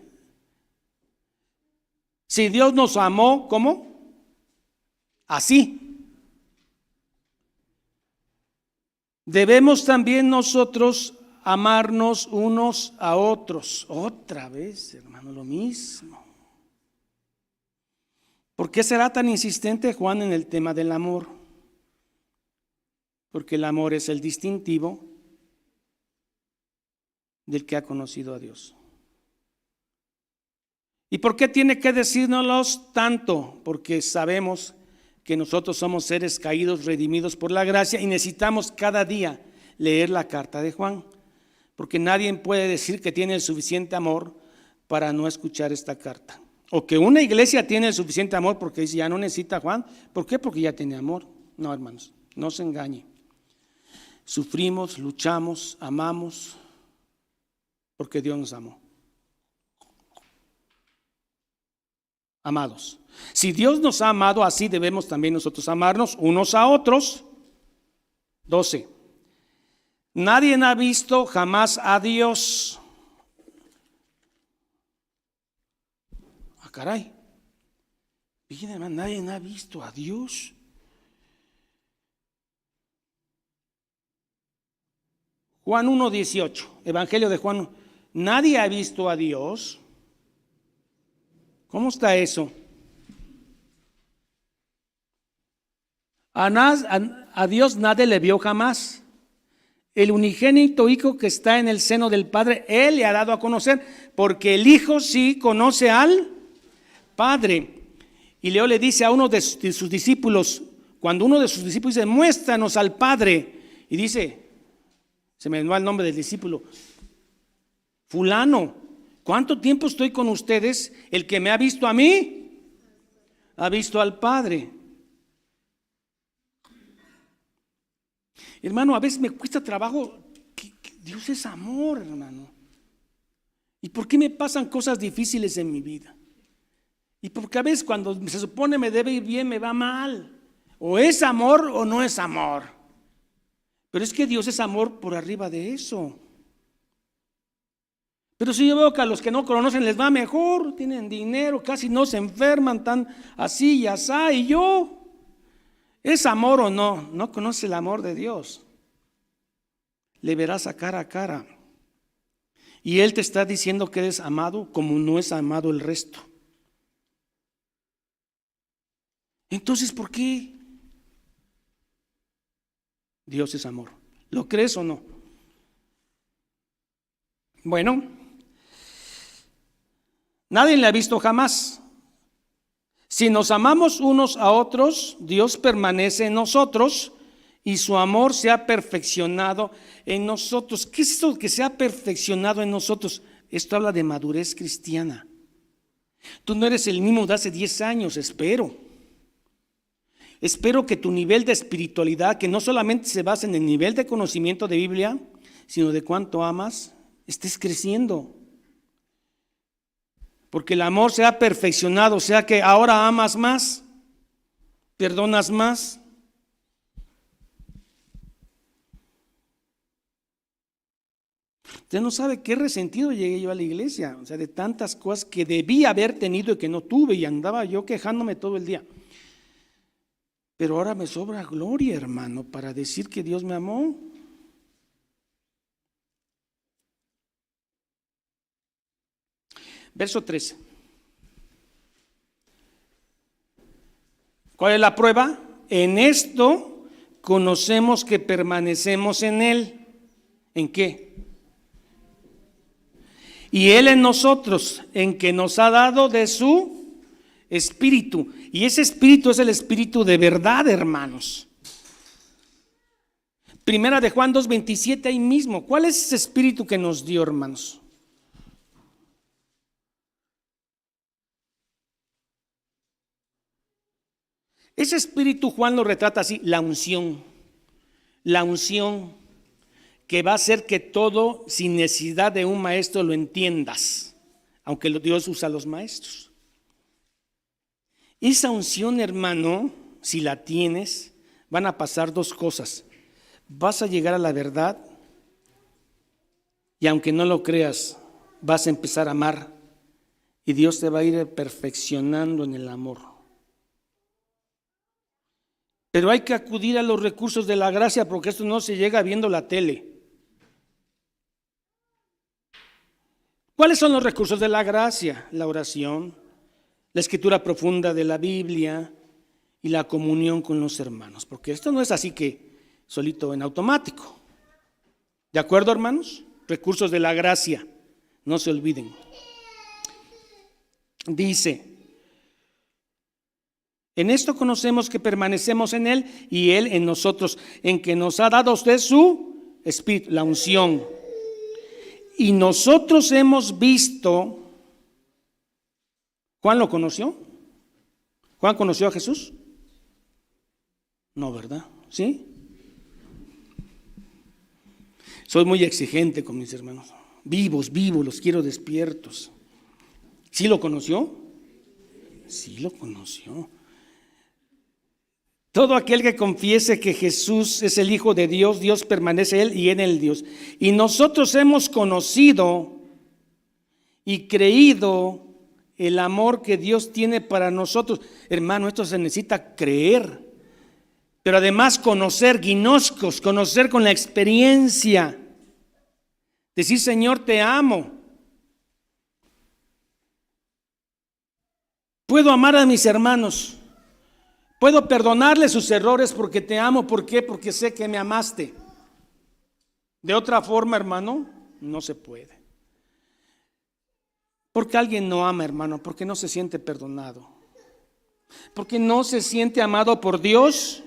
Si Dios nos amó, ¿cómo? Así. Debemos también nosotros amarnos unos a otros. Otra vez, hermano, lo mismo. ¿Por qué será tan insistente Juan en el tema del amor? Porque el amor es el distintivo del que ha conocido a Dios. ¿Y por qué tiene que decírnoslos tanto? Porque sabemos que nosotros somos seres caídos, redimidos por la gracia y necesitamos cada día leer la carta de Juan. Porque nadie puede decir que tiene el suficiente amor para no escuchar esta carta. O que una iglesia tiene el suficiente amor porque dice ya no necesita Juan. ¿Por qué? Porque ya tiene amor. No, hermanos, no se engañe. Sufrimos, luchamos, amamos porque Dios nos amó. Amados, si Dios nos ha amado así, debemos también nosotros amarnos unos a otros. 12. Nadie ha visto jamás a Dios. Ah, caray. Fíjense, hermano, nadie ha visto a Dios. Juan 1:18, Evangelio de Juan. Nadie ha visto a Dios. ¿Cómo está eso? A Dios nadie le vio jamás. El unigénito Hijo que está en el seno del Padre, Él le ha dado a conocer, porque el Hijo sí conoce al Padre. Y Leo le dice a uno de sus discípulos, cuando uno de sus discípulos dice, muéstranos al Padre, y dice, se me va el nombre del discípulo, fulano, ¿cuánto tiempo estoy con ustedes? El que me ha visto a mí, ha visto al Padre. Hermano, a veces me cuesta trabajo, que Dios es amor, hermano. ¿Y por qué me pasan cosas difíciles en mi vida? Y porque a veces cuando se supone me debe ir bien, me va mal. O es amor o no es amor. Pero es que Dios es amor por arriba de eso. Pero si yo veo que a los que no conocen les va mejor, tienen dinero, casi no se enferman, tan así y asá, y yo, ¿es amor o no? No conoce el amor de Dios. Le verás a cara a cara. Y Él te está diciendo que eres amado como no es amado el resto. Entonces, ¿por qué? Dios es amor. ¿Lo crees o no? Bueno, nadie le ha visto jamás. Si nos amamos unos a otros, Dios permanece en nosotros y su amor se ha perfeccionado en nosotros. ¿Qué es esto que se ha perfeccionado en nosotros? Esto habla de madurez cristiana. Tú no eres el mismo de hace 10 años, espero. Espero que tu nivel de espiritualidad, que no solamente se basa en el nivel de conocimiento de Biblia, sino de cuánto amas, estés creciendo. Porque el amor se ha perfeccionado, o sea que ahora amas más, perdonas más. Usted no sabe qué resentido llegué yo a la iglesia, o sea, de tantas cosas que debía haber tenido y que no tuve, y andaba yo quejándome todo el día. Pero ahora me sobra gloria, hermano, para decir que Dios me amó. Verso 13. ¿Cuál es la prueba? En esto conocemos que permanecemos en Él. ¿En qué? Y Él en nosotros, en que nos ha dado de su Espíritu. Y ese Espíritu es el Espíritu de verdad, hermanos. Primera de Juan 2:27 ahí mismo. ¿Cuál es ese espíritu que nos dio, hermanos? Ese espíritu Juan lo retrata así, la unción que va a hacer que todo sin necesidad de un maestro lo entiendas, aunque Dios usa a los maestros. Esa unción, hermano, si la tienes, van a pasar dos cosas. Vas a llegar a la verdad y aunque no lo creas, vas a empezar a amar y Dios te va a ir perfeccionando en el amor. Pero hay que acudir a los recursos de la gracia porque esto no se llega viendo la tele. ¿Cuáles son los recursos de la gracia? La oración, la escritura profunda de la Biblia y la comunión con los hermanos. Porque esto no es así que solito en automático. ¿De acuerdo, hermanos? Recursos de la gracia, no se olviden. Dice, en esto conocemos que permanecemos en Él y Él en nosotros, en que nos ha dado a usted su espíritu, la unción. Y nosotros hemos visto, ¿Juan lo conoció? ¿Juan conoció a Jesús? No, ¿verdad? ¿Sí? Soy muy exigente con mis hermanos. Vivos, los quiero despiertos. ¿Sí lo conoció? Sí lo conoció. Todo aquel que confiese que Jesús es el Hijo de Dios, Dios permanece en él y en el Dios. Y nosotros hemos conocido y creído el amor que Dios tiene para nosotros. Hermano, esto se necesita creer, pero además conocer, ginoskos, conocer con la experiencia. Decir, Señor, te amo. Puedo amar a mis hermanos. Puedo perdonarles sus errores porque te amo. ¿Por qué? Porque sé que me amaste. De otra forma, hermano, no se puede. Porque alguien no ama, hermano, porque no se siente perdonado. Porque no se siente amado por Dios.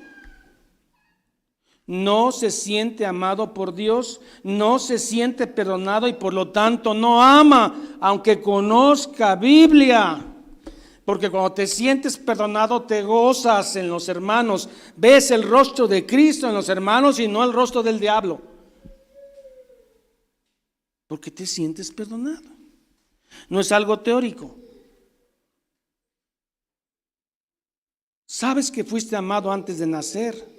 No se siente amado por Dios, no se siente perdonado y por lo tanto no ama, aunque conozca Biblia. Porque cuando te sientes perdonado te gozas en los hermanos, ves el rostro de Cristo en los hermanos y no el rostro del diablo. Porque te sientes perdonado. No es algo teórico. Sabes que fuiste amado antes de nacer.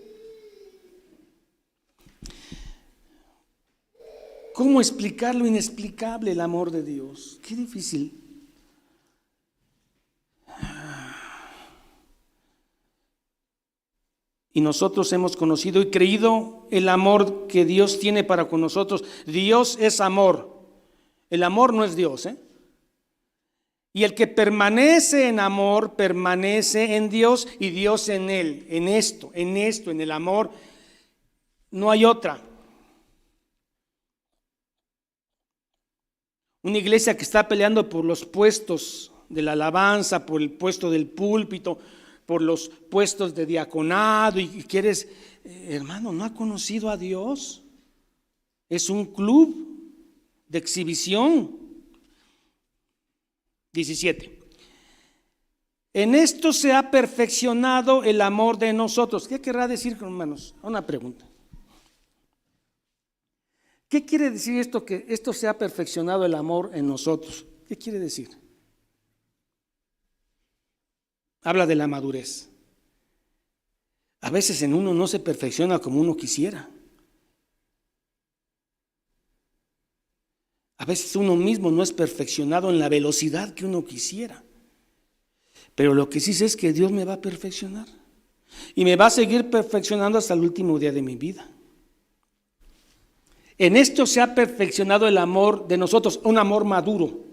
¿Cómo explicar lo inexplicable, el amor de Dios? Qué difícil. Y nosotros hemos conocido y creído el amor que Dios tiene para con nosotros. Dios es amor. El amor no es Dios, Y el que permanece en amor, permanece en Dios y Dios en él. En esto, en el amor, no hay otra. Una iglesia que está peleando por los puestos de la alabanza, por el puesto del púlpito, por los puestos de diaconado y quieres, hermano, no ha conocido a Dios. Es un club de exhibición. 17. En esto se ha perfeccionado el amor de nosotros. ¿Qué querrá decir, hermanos? Una pregunta. ¿Qué quiere decir esto, que esto se ha perfeccionado el amor en nosotros? ¿Qué quiere decir? Habla de la madurez. A veces en uno no se perfecciona como uno quisiera. A veces uno mismo no es perfeccionado en la velocidad que uno quisiera. Pero lo que sí sé es que Dios me va a perfeccionar. Y me va a seguir perfeccionando hasta el último día de mi vida. En esto se ha perfeccionado el amor de nosotros, un amor maduro.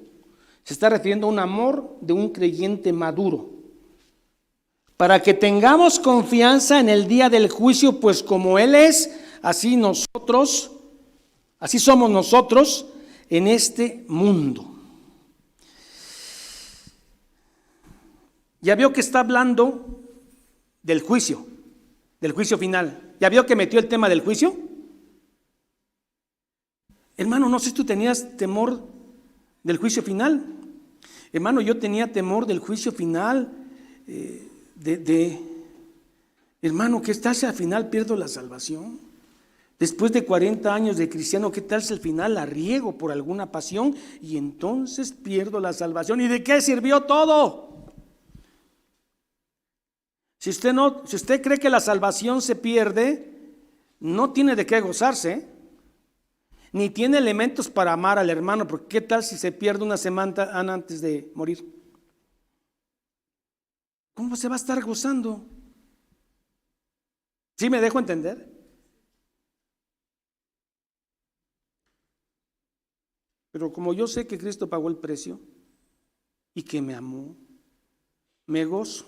Se está refiriendo a un amor de un creyente maduro. Para que tengamos confianza en el día del juicio, pues como Él es, así somos nosotros en este mundo. Ya vio que está hablando del juicio final. ¿Ya vio que metió el tema del juicio? Hermano, no sé si tú tenías temor del juicio final. Hermano, yo tenía temor del juicio final, hermano, ¿qué tal si al final pierdo la salvación? Después de 40 años de cristiano, ¿qué tal si al final la riego por alguna pasión y entonces pierdo la salvación? ¿Y de qué sirvió todo? Si usted cree que la salvación se pierde, no tiene de qué gozarse, ni tiene elementos para amar al hermano, porque ¿qué tal si se pierde una semana antes de morir? ¿Cómo se va a estar gozando? ¿Sí me dejo entender? Pero como yo sé que Cristo pagó el precio y que me amó, me gozo.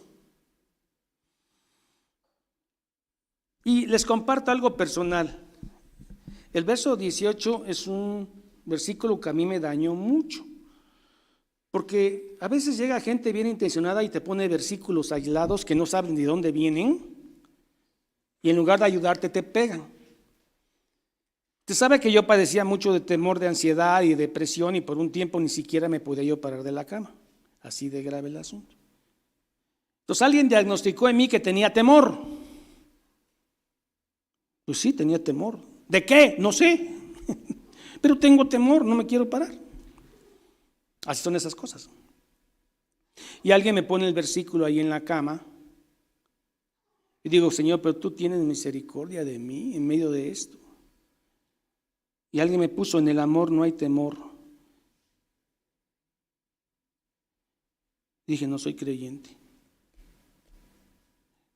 Y les comparto algo personal. El verso 18 es un versículo que a mí me dañó mucho, porque a veces llega gente bien intencionada y te pone versículos aislados que no saben de dónde vienen y en lugar de ayudarte te pegan. Usted sabe que yo padecía mucho de temor, de ansiedad y depresión y por un tiempo ni siquiera me podía yo parar de la cama, así de grave el asunto. Entonces alguien diagnosticó en mí que tenía temor. Pues sí, tenía temor. ¿De qué? No sé, pero tengo temor, no me quiero parar. Así son esas cosas. Y alguien me pone el versículo ahí en la cama y digo, Señor, pero tú tienes misericordia de mí en medio de esto. Y alguien me puso, en el amor no hay temor. Dije, no soy creyente.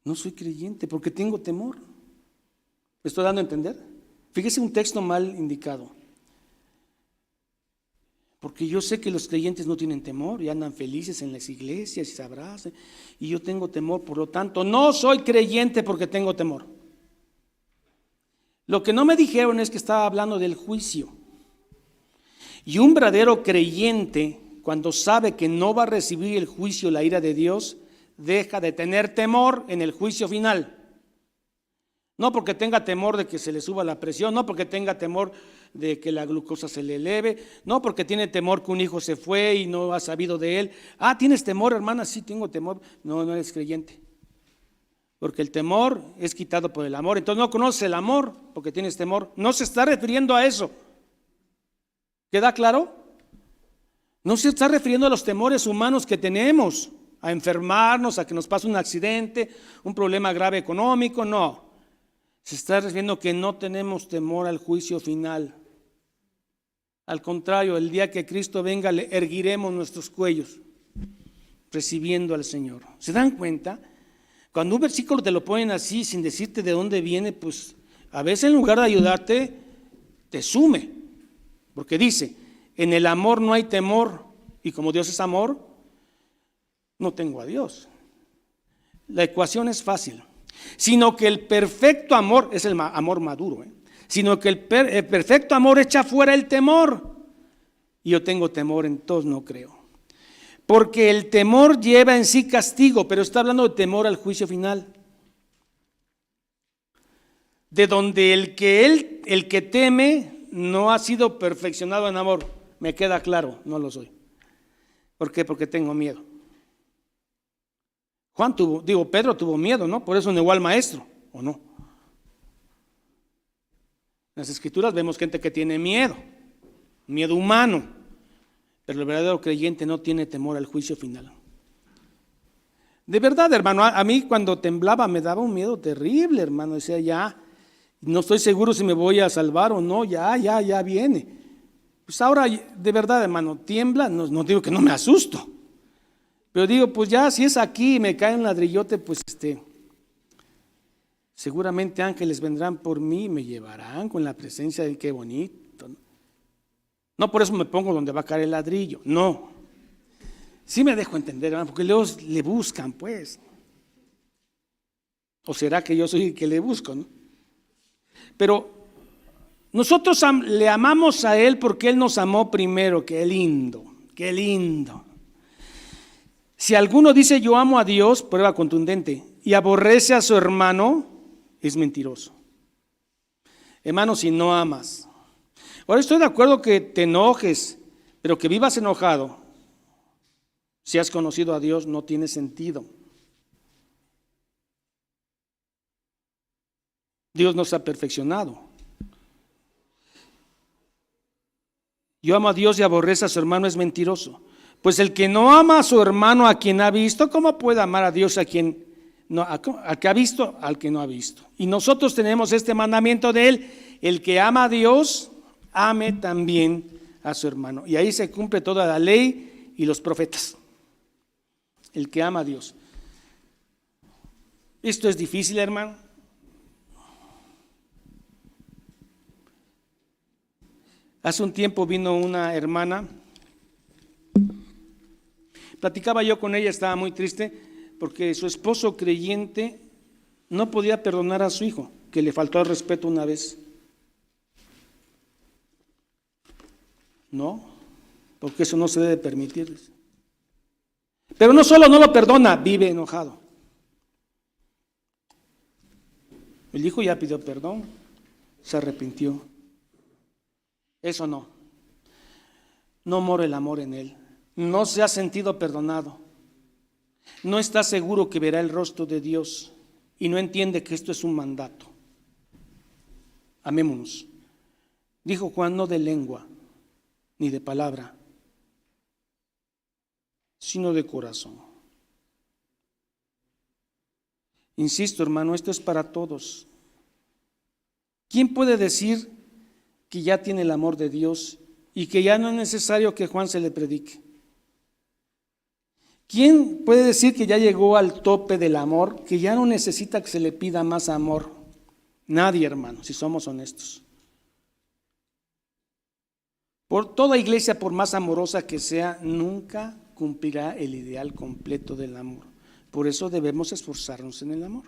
No soy creyente porque tengo temor. ¿Me estoy dando a entender? Fíjese un texto mal indicado. Porque yo sé que los creyentes no tienen temor y andan felices en las iglesias y se abrazan. Y yo tengo temor, por lo tanto, no soy creyente porque tengo temor. Lo que no me dijeron es que estaba hablando del juicio. Y un verdadero creyente, cuando sabe que no va a recibir el juicio, la ira de Dios, deja de tener temor en el juicio final. No porque tenga temor de que se le suba la presión, no porque tenga temor de que la glucosa se le eleve, no porque tiene temor que un hijo se fue y no ha sabido de él. Ah, ¿tienes temor, hermana? Sí, tengo temor. No, no eres creyente. Porque el temor es quitado por el amor. Entonces no conoces el amor porque tienes temor. No se está refiriendo a eso. ¿Queda claro? No se está refiriendo a los temores humanos que tenemos, a enfermarnos, a que nos pase un accidente, un problema grave económico, no. Se está refiriendo que no tenemos temor al juicio final. Al contrario, el día que Cristo venga, le erguiremos nuestros cuellos, recibiendo al Señor. ¿Se dan cuenta? Cuando un versículo te lo ponen así, sin decirte de dónde viene, pues a veces en lugar de ayudarte, te sume. Porque dice, en el amor no hay temor, y como Dios es amor, no tengo a Dios. La ecuación es fácil. Sino que el perfecto amor, es el amor maduro, sino que el perfecto amor echa fuera el temor. Y yo tengo temor, entonces no creo. Porque el temor lleva en sí castigo, pero está hablando de temor al juicio final. De donde el que teme no ha sido perfeccionado en amor. Me queda claro, no lo soy. ¿Por qué? Porque tengo miedo. Pedro tuvo miedo, ¿no? Por eso negó al maestro, ¿o no? En las escrituras vemos gente que tiene miedo humano, pero el verdadero creyente no tiene temor al juicio final. De verdad, hermano, a mí cuando temblaba me daba un miedo terrible, hermano. Decía, ya, no estoy seguro si me voy a salvar o no, ya viene. Pues ahora, de verdad, hermano, tiembla, no digo que no me asusto. Pero digo, pues ya si es aquí y me cae un ladrillote, pues seguramente ángeles vendrán por mí y me llevarán con la presencia de qué bonito. No por eso me pongo donde va a caer el ladrillo, no. Sí me dejo entender, hermano, porque luego le buscan, pues. ¿O será que yo soy el que le busco, no? Pero nosotros le amamos a Él porque Él nos amó primero. Qué lindo, qué lindo. Si alguno dice yo amo a Dios, prueba contundente, y aborrece a su hermano, es mentiroso. Hermano, si no amas. Ahora estoy de acuerdo que te enojes, pero que vivas enojado, si has conocido a Dios, no tiene sentido. Dios nos ha perfeccionado. Yo amo a Dios y aborrece a su hermano es mentiroso. Pues el que no ama a su hermano a quien ha visto, ¿cómo puede amar a Dios a quien no, al que ha visto, al que no ha visto? Y nosotros tenemos este mandamiento de él: el que ama a Dios, ame también a su hermano. Y ahí se cumple toda la ley y los profetas. El que ama a Dios. Esto es difícil, hermano. Hace un tiempo vino una hermana, platicaba yo con ella, estaba muy triste porque su esposo creyente no podía perdonar a su hijo, que le faltó al respeto una vez. No, porque eso no se debe permitir. Pero no solo no lo perdona, vive enojado. El hijo ya pidió perdón, se arrepintió. Eso no. No mora el amor en él. No se ha sentido perdonado. No está seguro que verá el rostro de Dios y no entiende que esto es un mandato. Amémonos. Dijo Juan, no de lengua ni de palabra, sino de corazón. Insisto, hermano, esto es para todos. ¿Quién puede decir que ya tiene el amor de Dios y que ya no es necesario que Juan se le predique? ¿Quién puede decir que ya llegó al tope del amor, que ya no necesita que se le pida más amor? Nadie, hermano, si somos honestos. Por toda iglesia, por más amorosa que sea, nunca cumplirá el ideal completo del amor. Por eso debemos esforzarnos en el amor.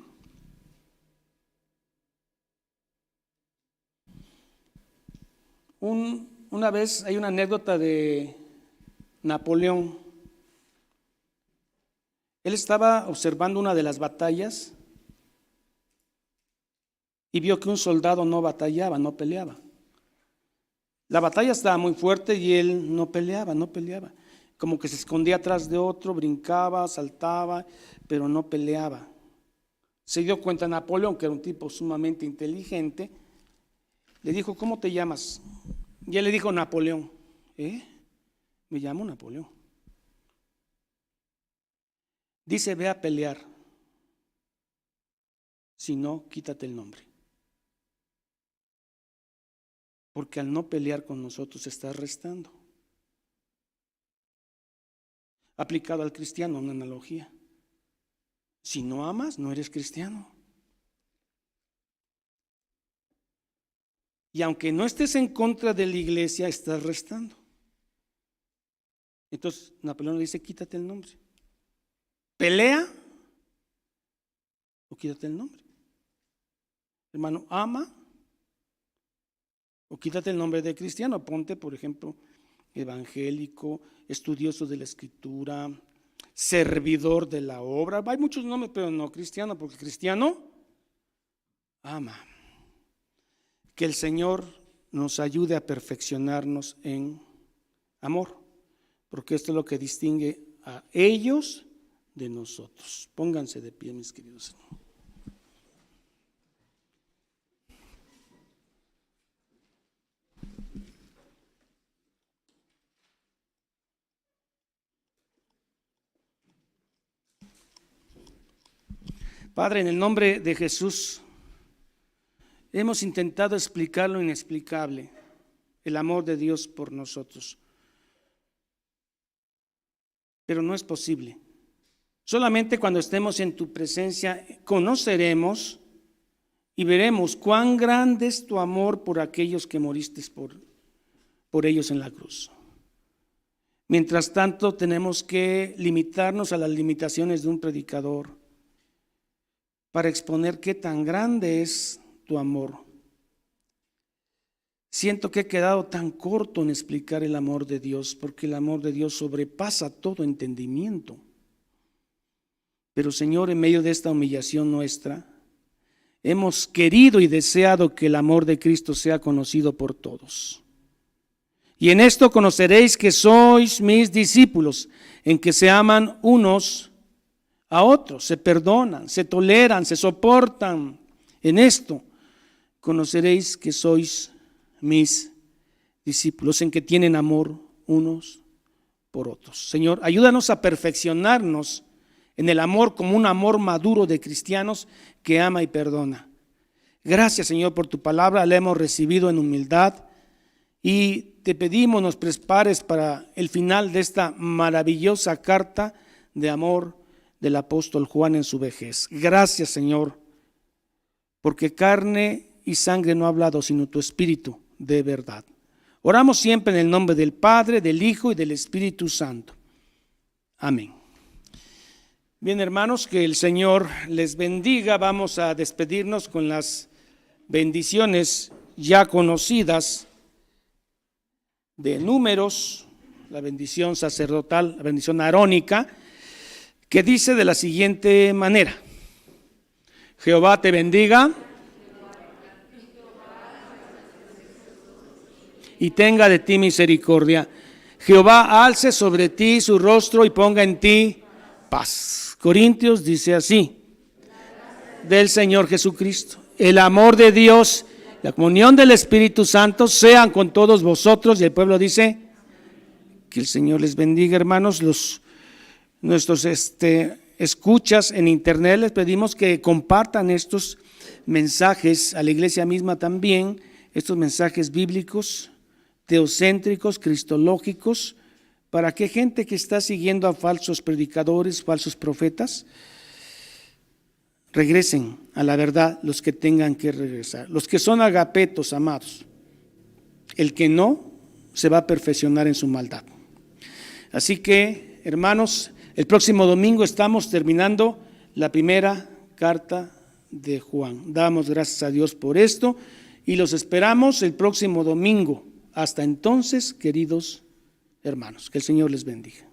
Una vez hay una anécdota de Napoleón. Él estaba observando una de las batallas y vio que un soldado no batallaba, no peleaba. La batalla estaba muy fuerte y él no peleaba. Como que se escondía atrás de otro, brincaba, saltaba, pero no peleaba. Se dio cuenta Napoleón, que era un tipo sumamente inteligente, le dijo, ¿cómo te llamas? Y él le dijo, Napoleón. Me llamo Napoleón. Dice, ve a pelear. Si no, quítate el nombre. Porque al no pelear con nosotros estás restando. Aplicado al cristiano, una analogía. Si no amas, no eres cristiano. Y aunque no estés en contra de la iglesia, estás restando. Entonces Napoleón le dice, quítate el nombre. Pelea o quítate el nombre. Hermano, ama o quítate el nombre de cristiano. Ponte, por ejemplo, evangélico, estudioso de la escritura, servidor de la obra. Hay muchos nombres, pero no cristiano, porque cristiano ama. Que el Señor nos ayude a perfeccionarnos en amor, porque esto es lo que distingue a ellos de nosotros. Pónganse de pie, mis queridos. Padre, en el nombre de Jesús, hemos intentado explicar lo inexplicable, el amor de Dios por nosotros. Pero no es posible. Solamente cuando estemos en tu presencia conoceremos y veremos cuán grande es tu amor por aquellos que moriste por ellos en la cruz. Mientras tanto, tenemos que limitarnos a las limitaciones de un predicador para exponer qué tan grande es tu amor. Siento que he quedado tan corto en explicar el amor de Dios, porque el amor de Dios sobrepasa todo entendimiento. Pero Señor, en medio de esta humillación nuestra, hemos querido y deseado que el amor de Cristo sea conocido por todos. Y en esto conoceréis que sois mis discípulos, en que se aman unos a otros, se perdonan, se toleran, se soportan. En esto conoceréis que sois mis discípulos, en que tienen amor unos por otros. Señor, ayúdanos a perfeccionarnos en el amor como un amor maduro de cristianos que ama y perdona. Gracias, Señor, por tu palabra, la hemos recibido en humildad y te pedimos nos prepares para el final de esta maravillosa carta de amor del apóstol Juan en su vejez. Gracias, Señor, porque carne y sangre no ha hablado, sino tu Espíritu de verdad. Oramos siempre en el nombre del Padre, del Hijo y del Espíritu Santo. Amén. Bien, hermanos, que el Señor les bendiga. Vamos a despedirnos con las bendiciones ya conocidas de Números, la bendición sacerdotal, la bendición arónica, que dice de la siguiente manera: Jehová te bendiga y tenga de ti misericordia. Jehová alce sobre ti su rostro y ponga en ti paz. Corintios dice así: del Señor Jesucristo, el amor de Dios, la comunión del Espíritu Santo sean con todos vosotros. Y el pueblo dice: que el Señor les bendiga, hermanos. Nuestros escuchas en internet, les pedimos que compartan estos mensajes a la iglesia misma también, estos mensajes bíblicos, teocéntricos, cristológicos, para que gente que está siguiendo a falsos predicadores, falsos profetas, regresen a la verdad, los que tengan que regresar, los que son agapetos, amados. El que no, se va a perfeccionar en su maldad. Así que, hermanos, el próximo domingo estamos terminando la primera carta de Juan. Damos gracias a Dios por esto y los esperamos el próximo domingo. Hasta entonces, queridos hermanos, que el Señor les bendiga.